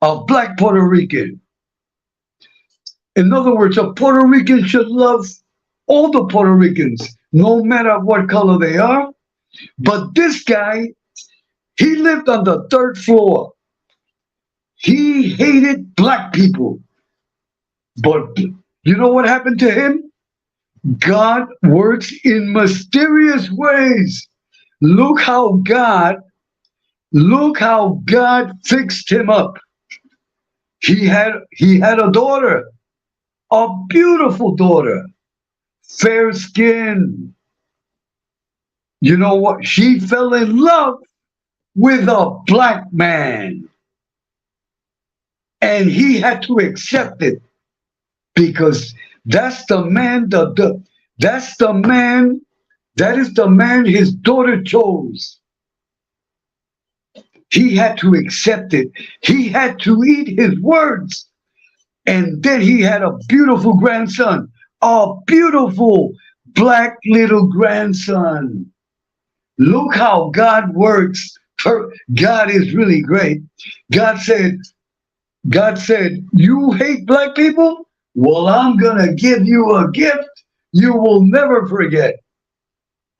a black Puerto Rican. In other words, a Puerto Rican should love all the Puerto Ricans, no matter what color they are. But this guy, he lived on the third floor. He hated black people. But you know what happened to him? God works in mysterious ways. Look how God fixed him up. He had a daughter, a beautiful daughter, fair skin. You know what? She fell in love with a black man. And he had to accept it because that's the man, that's the man, that is the man his daughter chose. He had to accept it. He had to eat his words. And then he had a beautiful grandson, a beautiful black little grandson. Look how God works. God is really great. God said, you hate black people? Well, I'm going to give you a gift you will never forget.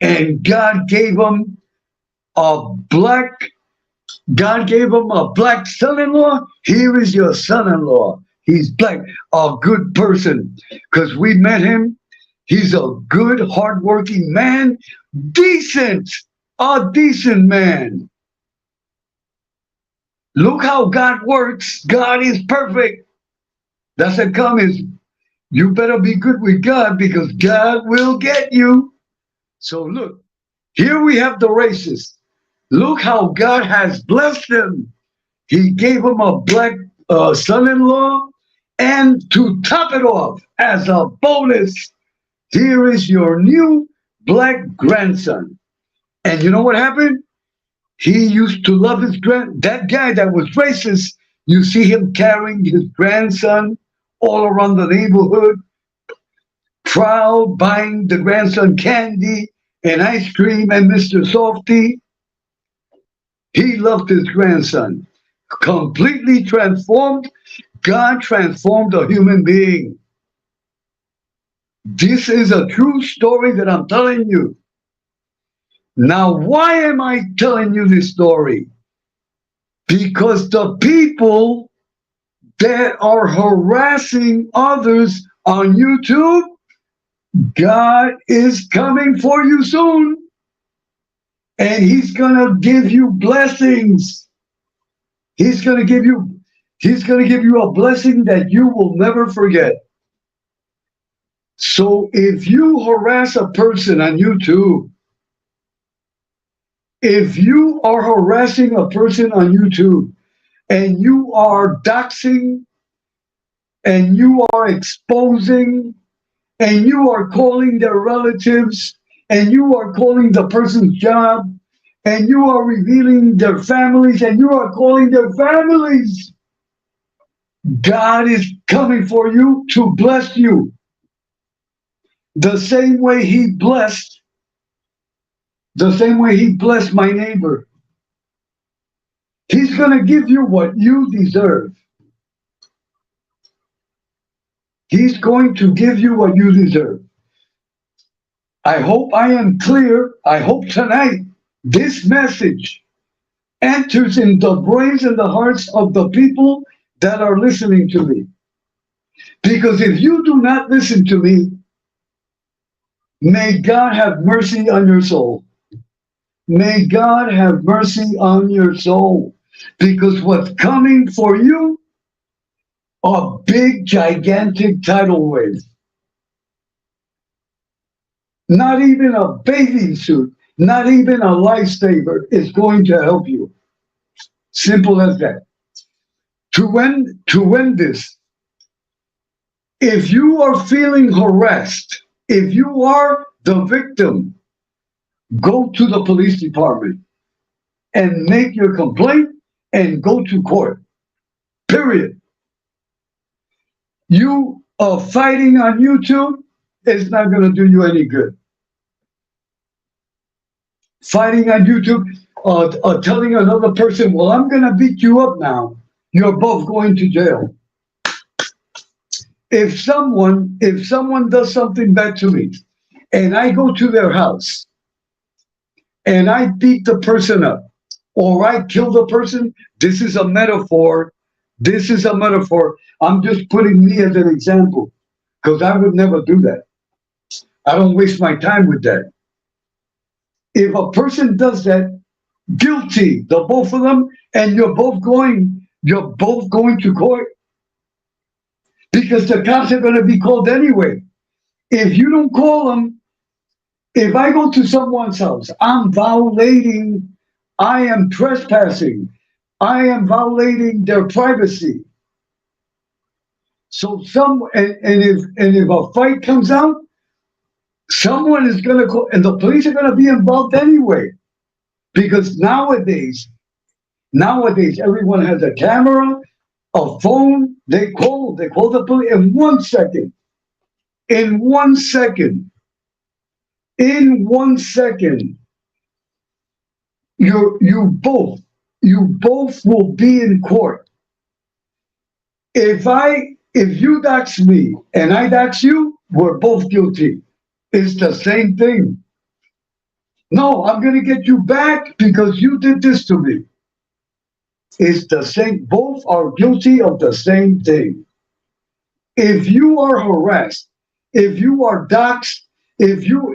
And God gave him a black son-in-law. Here is your son-in-law. He's black, a good person. Because we met him. He's a good, hardworking man. A decent man. Look how God works. God is perfect. That's a comment. You better be good with God because God will get you. So look, here we have the racist. Look how God has blessed him. He gave him a black son-in-law. And to top it off, as a bonus, here is your new black grandson. And you know what happened? He used to love that guy that was racist. You see him carrying his grandson all around the neighborhood, proud, buying the grandson candy and ice cream and Mr. Softy. He loved his grandson. Completely transformed. God transformed a human being. This is a true story that I'm telling you. Now, why am I telling you this story? Because the people that are harassing others on YouTube, God is coming for you soon. And he's going to give you blessings. He's going to give you a blessing that you will never forget. So if you harass a person on YouTube, if you are harassing a person on YouTube and you are doxing and you are exposing and you are calling their relatives and you are calling the person's job and you are revealing their families and you are calling their families, God is coming for you to bless you. The same way he blessed my neighbor. He's going to give you what you deserve. He's going to give you what you deserve. I hope I am clear. I hope tonight this message enters in the brains and the hearts of the people that are listening to me. Because if you do not listen to me, may God have mercy on your soul. May God have mercy on your soul. Because what's coming for you are big, gigantic tidal waves. Not even a bathing suit, not even a lifesaver is going to help you. Simple as that. To end this, if you are feeling harassed, if you are the victim, go to the police department and make your complaint and go to court. Period. You fighting on YouTube is not going to do you any good. Fighting on YouTube, telling another person, well, I'm going to beat you up now. You're both going to jail. If someone does something bad to me and I go to their house and I beat the person up or I kill the person, this is a metaphor. This is a metaphor. I'm just putting me as an example because I would never do that. I don't waste my time with that. If a person does that, guilty, the both of them, and you're both going to court because the cops are going to be called anyway. If you don't call them, if I go to someone's house, I'm violating, I am trespassing, I am violating their privacy. So if a fight comes out, someone is going to call, and the police are going to be involved anyway, because nowadays everyone has a camera, a phone. They call the police in 1 second. In 1 second. In 1 second. You both will be in court. If you dox me and I dox you, we're both guilty. It's the same thing. No, I'm going to get you back because you did this to me. It's the same. Both are guilty of the same thing. If you are harassed, if you are doxxed, if you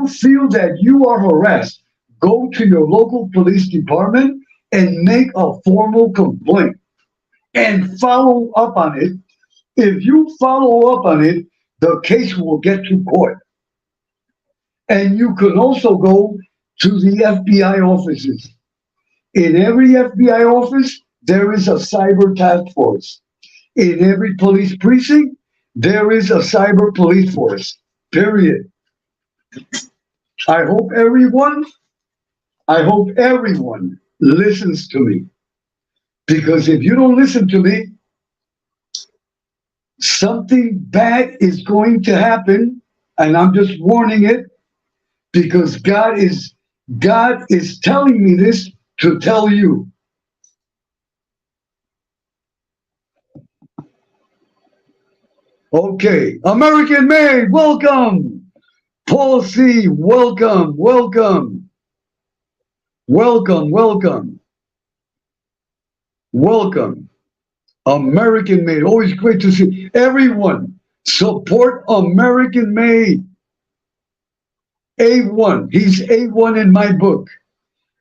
feel that you are harassed, go to your local police department and make a formal complaint and follow up on it. If you follow up on it, the case will get to court. And you can also go to the FBI offices. In every FBI office, there is a cyber task force. In every police precinct, there is a cyber police force. Period. I hope everyone listens to me. Because if you don't listen to me, something bad is going to happen, and I'm just warning it, because God is telling me this to tell you. Okay, American Made, welcome. Paul C, welcome, welcome. Welcome, welcome. Welcome. American Made, always great to see everyone. Support American Made. A1, he's A1 in my book.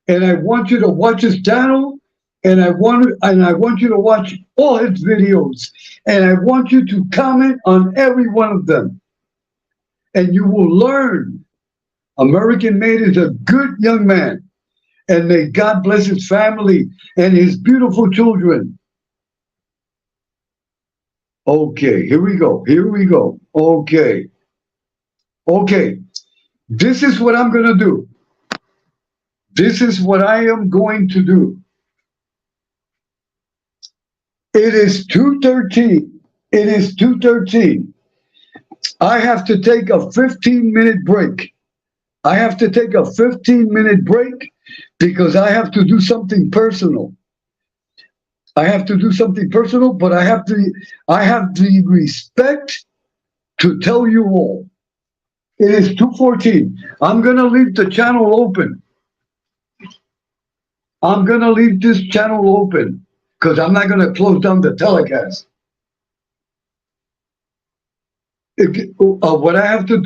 And I want you to watch his channel, and I want you to watch all his videos, and I want you to comment on every one of them. And you will learn. American Made is a good young man, and may God bless his family and his beautiful children. Okay, here we go. Here we go. Okay. Okay. This is what I'm going to do. This is what I am going to do. It is 2:13. It is 2:13. I have to take a 15-minute break. I have to take a 15-minute break because I have to do something personal. I have to do something personal, but I have the respect to tell you all. It is 2:14. I'm going to leave the channel open. I'm going to leave this channel open because I'm not going to close down the telecast. What I have to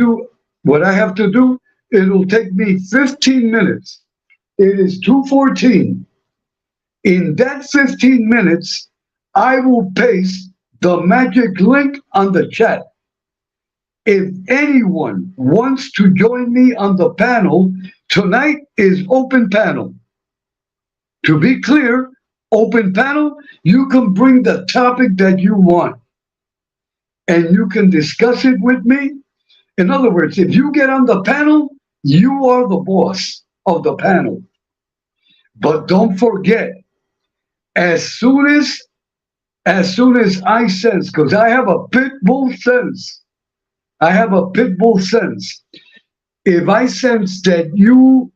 do, it'll take me 15 minutes. It is 2:14. In that 15 minutes, I will paste the magic link on the chat. If anyone wants to join me on the panel, tonight is open panel. To be clear, open panel, you can bring the topic that you want and you can discuss it with me. In other words, if you get on the panel, you are the boss of the panel. But don't forget, As soon as I sense, because I have a pit bull sense, I have a pit bull sense. If I sense that you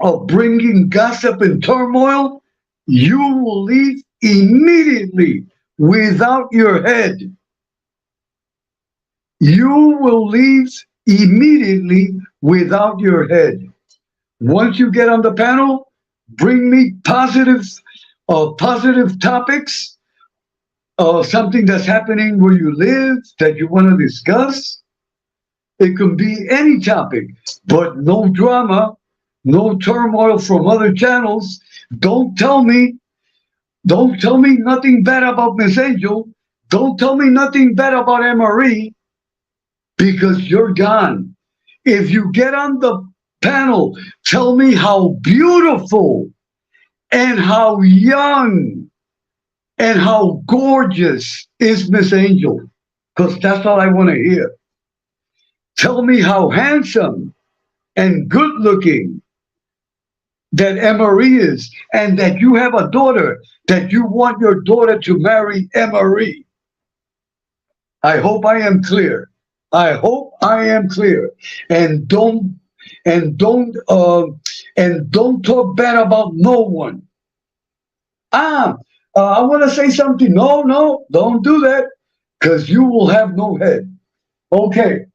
are bringing gossip and turmoil, you will leave immediately without your head. You will leave immediately without your head. Once you get on the panel, bring me positive topics, something that's happening where you live that you want to discuss. It can be any topic, but no drama, no turmoil from other channels. Don't tell me, don't tell me nothing bad about Miss Angel. Don't tell me nothing bad about MRE because you're gone. If you get on the panel, tell me how beautiful and how young and how gorgeous is Miss Angel, because that's all I want to hear. Tell me how handsome and good looking that Emery is, and that you have a daughter, that you want your daughter to marry Emery. I hope I am clear. I hope I am clear. And don't and don't and don't talk bad about no one. Ah, I want to say something. No, no, don't do that, because you will have no head. Okay,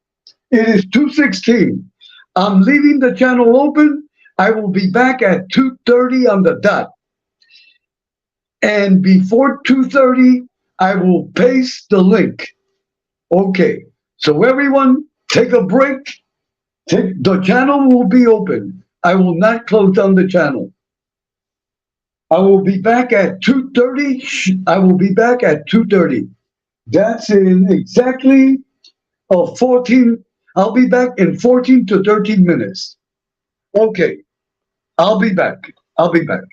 it is 2:16. I'm leaving the channel open. I will be back at 2:30 on the dot. And before 2:30, I will paste the link. Okay, so everyone take a break. The channel will be open. I will not close down the channel. I will be back at 2:30. I will be back at 2:30. That's in exactly 14. I'll be back in 14 to 13 minutes. Okay, I'll be back. I'll be back.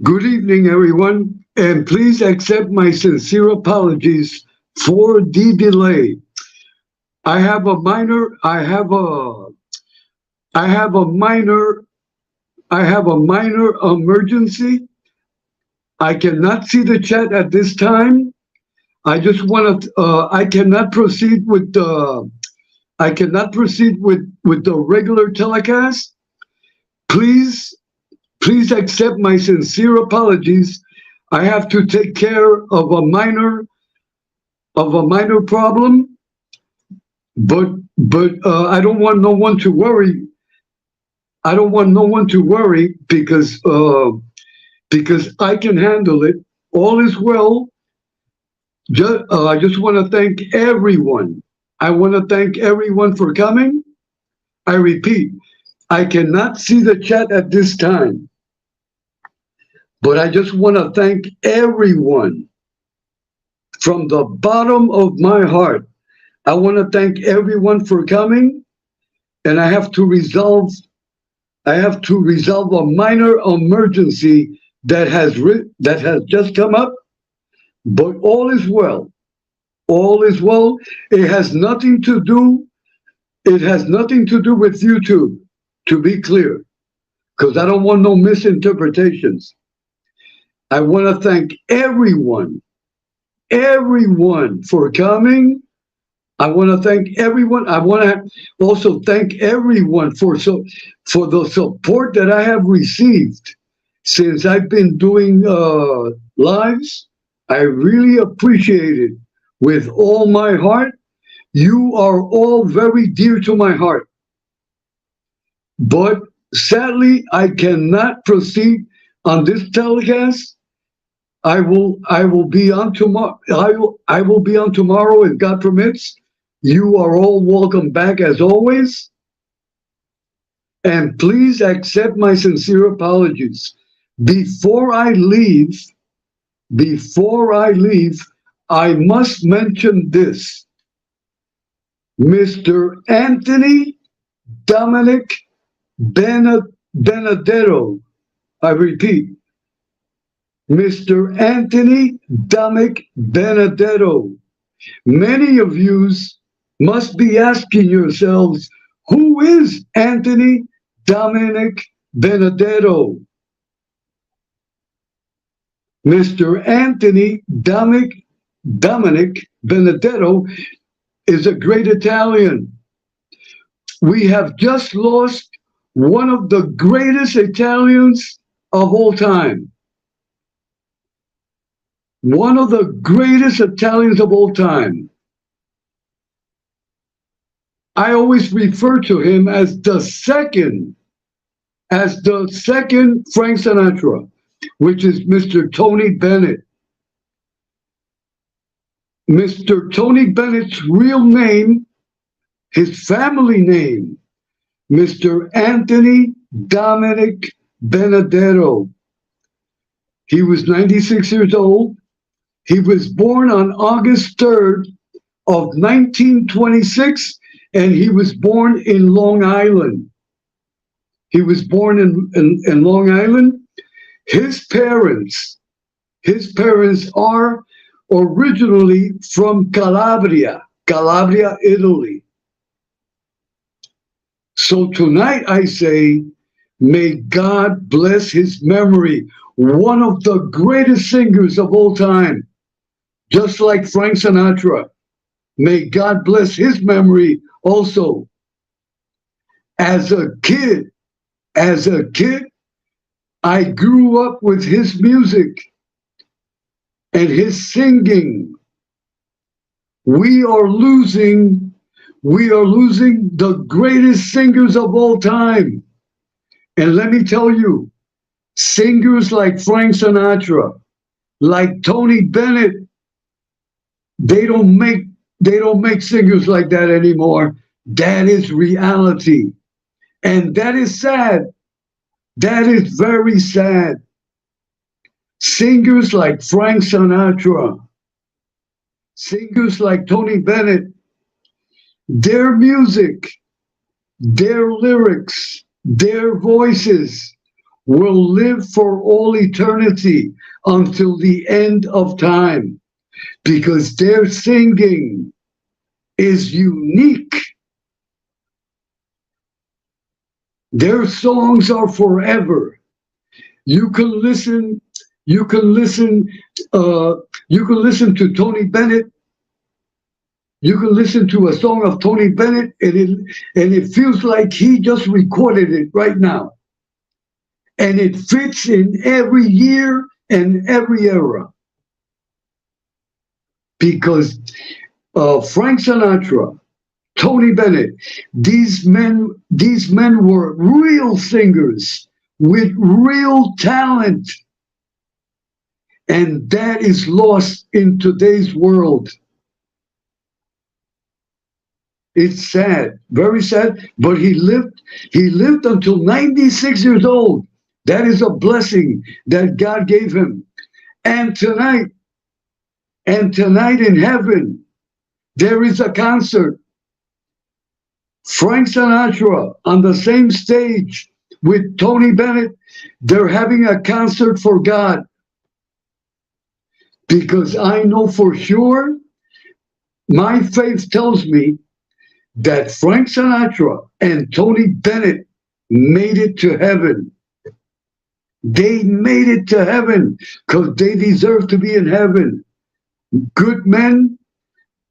Good evening, everyone, and please accept my sincere apologies for the delay. I have a minor, I have a, I have a minor, I have a minor emergency. I cannot see the chat at this time. I just want to, I cannot proceed with the regular telecast. Please, please accept my sincere apologies. I have to take care of a minor problem, but I don't want no one to worry. I don't want no one to worry because I can handle it. All is well. I just want to thank everyone. I want to thank everyone for coming. I repeat, I cannot see the chat at this time, but I just want to thank everyone from the bottom of my heart. I want to thank everyone for coming, and I have to resolve a minor emergency that has just come up, but all is well. All is well. It has nothing to do with YouTube, to be clear, because I don't want no misinterpretations. I want to thank everyone for coming. I want to thank everyone. I want to also thank everyone for the support that I have received since I've been doing lives. I really appreciate it with all my heart. You are all very dear to my heart. But sadly, I cannot proceed on this telecast. I will be on tomorrow. I will be on tomorrow if God permits. You are all welcome back as always. And please accept my sincere apologies. Before I leave, I must mention this. Mr. Anthony Dominick Benedetto. I repeat, Mr. Anthony Dominick Benedetto. Many of you must be asking yourselves, who is Anthony Dominick Benedetto? Mr. Anthony Dominick Benedetto is a great Italian. We have just lost one of the greatest Italians of all time. One of the greatest Italians of all time. I always refer to him as the second Frank Sinatra, which is Mr. Tony Bennett. Mr. Tony Bennett's real name, his family name, Mr. Anthony Dominick Benedetto. He was 96 years old. He was born on August 3rd of 1926, and he was born in Long Island. He was born in Long Island. His parents are originally from Calabria, Italy. So tonight I say, may God bless his memory. One of the greatest singers of all time, just like Frank Sinatra. May God bless his memory also. As a kid, I grew up with his music and his singing. We are losing the greatest singers of all time. And let me tell you, singers like Frank Sinatra, like Tony Bennett, they don't make singers like that anymore. That is reality. And that is sad. That is very sad. Singers like Frank Sinatra, singers like Tony Bennett, their music, their lyrics, their voices will live for all eternity until the end of time, because their singing is unique. Their songs are forever. You can listen. You can listen. You can listen to Tony Bennett. You can listen to a song of Tony Bennett, and it feels like he just recorded it right now. And it fits in every year and every era. Because Frank Sinatra, Tony Bennett, these men were real singers with real talent. And that is lost in today's world. It's sad, very sad, but he lived until 96 years old. That is a blessing that God gave him. And tonight in heaven, there is a concert. Frank Sinatra on the same stage with Tony Bennett. They're having a concert for God. Because I know for sure, my faith tells me that Frank Sinatra and Tony Bennett made it to heaven. They made it to heaven because they deserve to be in heaven. Good men,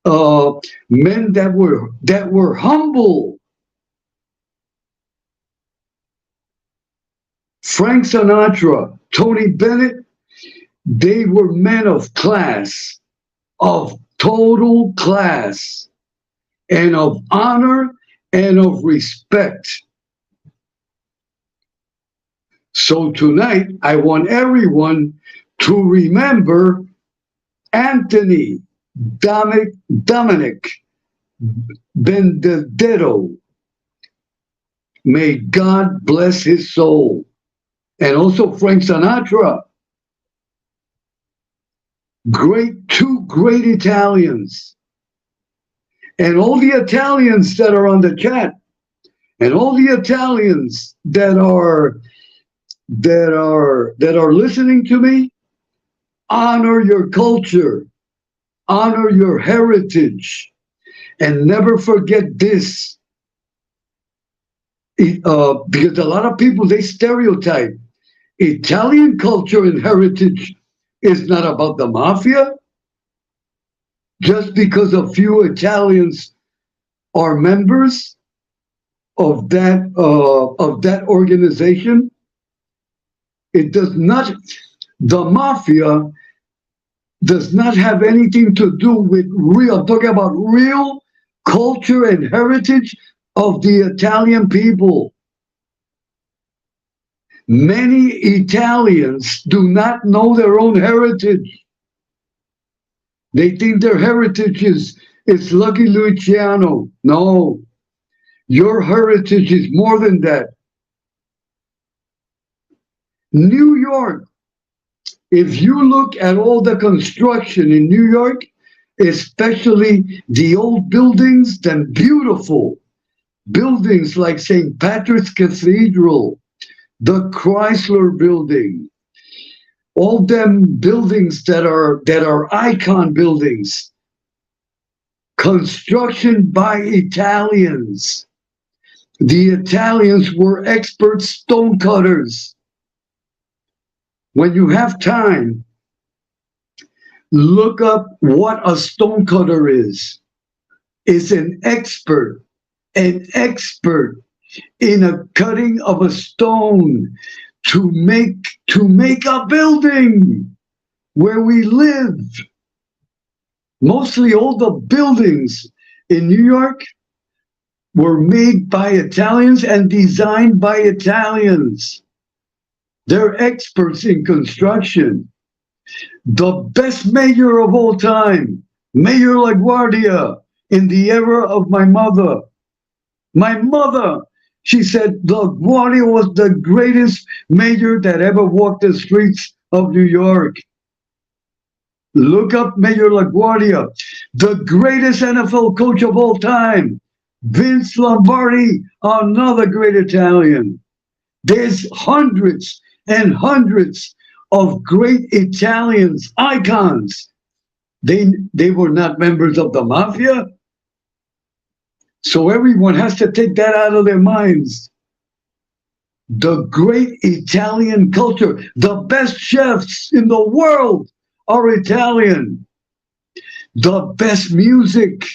men that were humble. Frank Sinatra, Tony Bennett, they were men of class, of total class, and of honor and of respect. So tonight, I want everyone to remember Anthony Dominick Benedetto. May God bless his soul. And also Frank Sinatra. Two great Italians. And all the Italians that are on the chat, and all the Italians that are listening to me, honor your culture, honor your heritage, and never forget this. Because a lot of people, they stereotype. Italian culture and heritage is not about the mafia. Just because a few Italians are members of that organization, it does not. The mafia does not have anything to do with real. I'm talking about real culture and heritage of the Italian people. Many Italians do not know their own heritage. They think their heritage is Lucky Luciano. No, your heritage is more than that. New York, if you look at all the construction in New York, especially the old buildings, then beautiful buildings like St. Patrick's Cathedral, the Chrysler Building, all them buildings that are icon buildings, construction by Italians. The Italians were expert stonecutters. When you have time, look up what a stonecutter is. It's an expert in a cutting of a stone to make a building where we live. Mostly all the buildings in New York were made by Italians and designed by Italians. They're experts in construction. The best mayor of all time, Mayor LaGuardia, in the era of my mother. My mother, she said LaGuardia was the greatest mayor that ever walked the streets of New York. Look up Mayor LaGuardia, the greatest NFL coach of all time, Vince Lombardi, another great Italian. There's hundreds and hundreds of great Italians, icons. They were not members of the mafia. So everyone has to take that out of their minds. The great Italian culture, the best chefs in the world are Italian. The best music,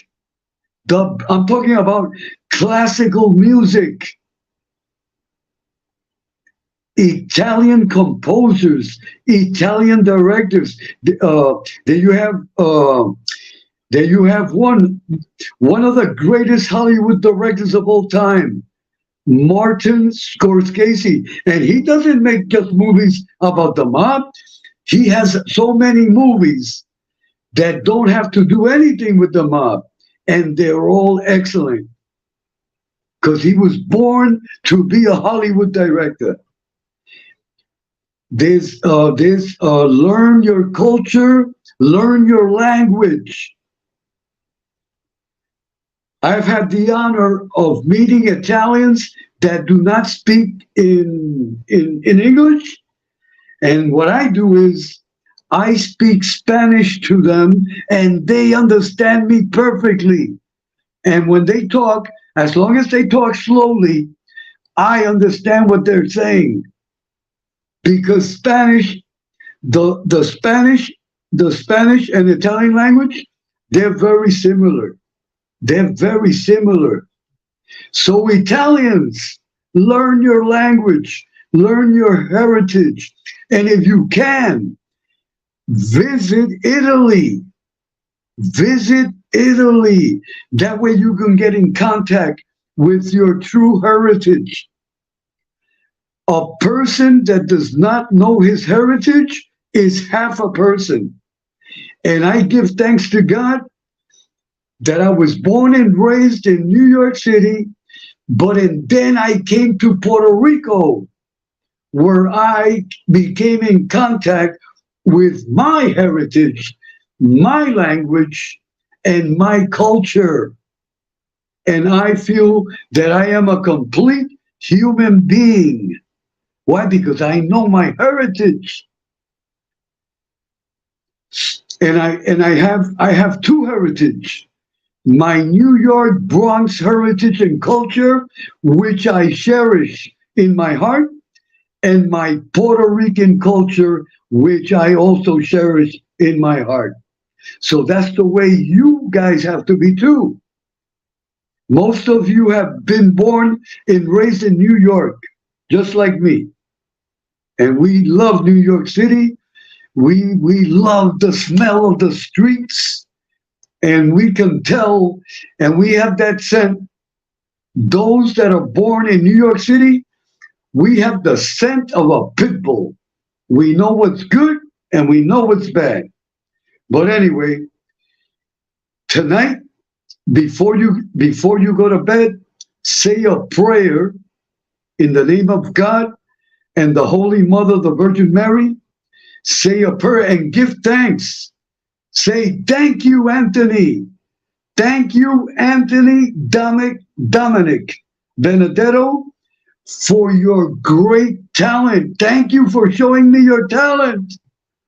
I'm talking about classical music. Italian composers, Italian directors. There you have one of the greatest Hollywood directors of all time, Martin Scorsese, and he doesn't make just movies about the mob. He has so many movies that don't have to do anything with the mob, and they're all excellent because he was born to be a Hollywood director. There's learn your culture, learn your language. I've had the honor of meeting Italians that do not speak in English. And what I do is I speak Spanish to them and they understand me perfectly. And when they talk, as long as they talk slowly, I understand what they're saying. Because Spanish, the Spanish and Italian language, they're very similar. They're very similar. So Italians, learn your language, learn your heritage. And if you can, visit Italy. Visit Italy. That way you can get in contact with your true heritage. A person that does not know his heritage is half a person. And I give thanks to God that I was born and raised in New York City, then I came to Puerto Rico, where I became in contact with my heritage, my language, and my culture. And I feel that I am a complete human being. Why? Because I know my heritage. And I have two heritage. My New York Bronx heritage and culture, which I cherish in my heart, and my Puerto Rican culture, which I also cherish in my heart. So that's the way you guys have to be too. Most of you have been born and raised in New York, just like me. And we love New York City. We love the smell of the streets. And we can tell, and we have that scent. Those that are born in New York City, we have the scent of a pit bull. We know what's good and we know what's bad. But anyway, tonight, before you go to bed, say a prayer in the name of God and the Holy Mother, the Virgin Mary. Say a prayer and give thanks. Say, thank you, Anthony. Thank you, Anthony, Dominick, Benedetto, for your great talent. Thank you for showing me your talent.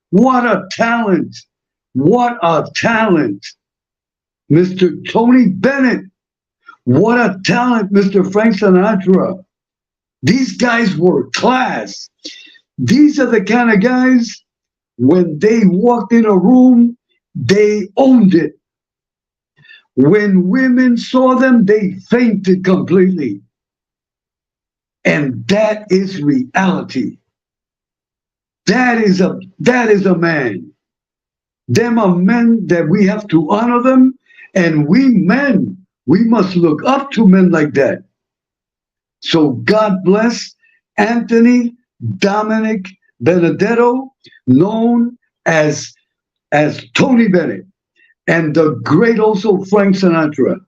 What a talent. What a talent. Mr. Tony Bennett. What a talent, Mr. Frank Sinatra. These guys were class. These are the kind of guys, when they walked in a room, they owned it. When women saw them, they fainted completely. And that is reality. That is a man. Them are men that we have to honor them. And we men, we must look up to men like that. So God bless Anthony Dominick Benedetto, known as Tony Bennett, and the great also Frank Sinatra.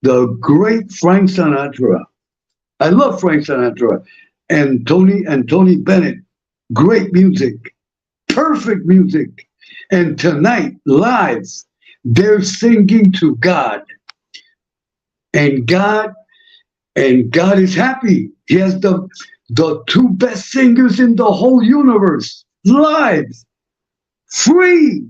The great Frank Sinatra. I love Frank Sinatra and Tony Bennett. Great music, perfect music. And tonight, live, they're singing to God. And God is happy. He has the two best singers in the whole universe, live, free.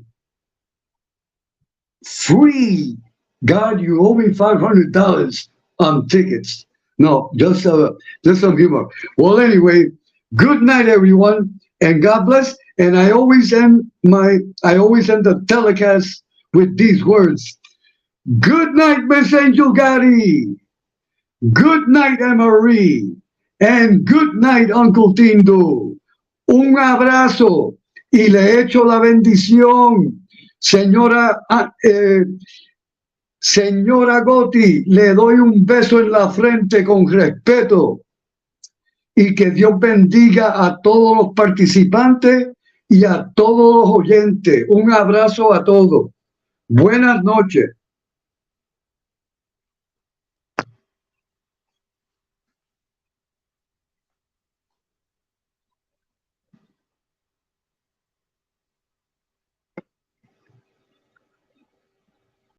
Free. God, you owe me $500 on tickets. No, just some humor. Well, anyway, good night, everyone, and God bless. And I always end the telecast with these words. Good night, Miss Angel Gotti. Good night, Emery. And good night, Uncle Tindo. Un abrazo y le echo la bendición. Señora Gotti, le doy un beso en la frente con respeto y que Dios bendiga a todos los participantes y a todos los oyentes. Un abrazo a todos. Buenas noches.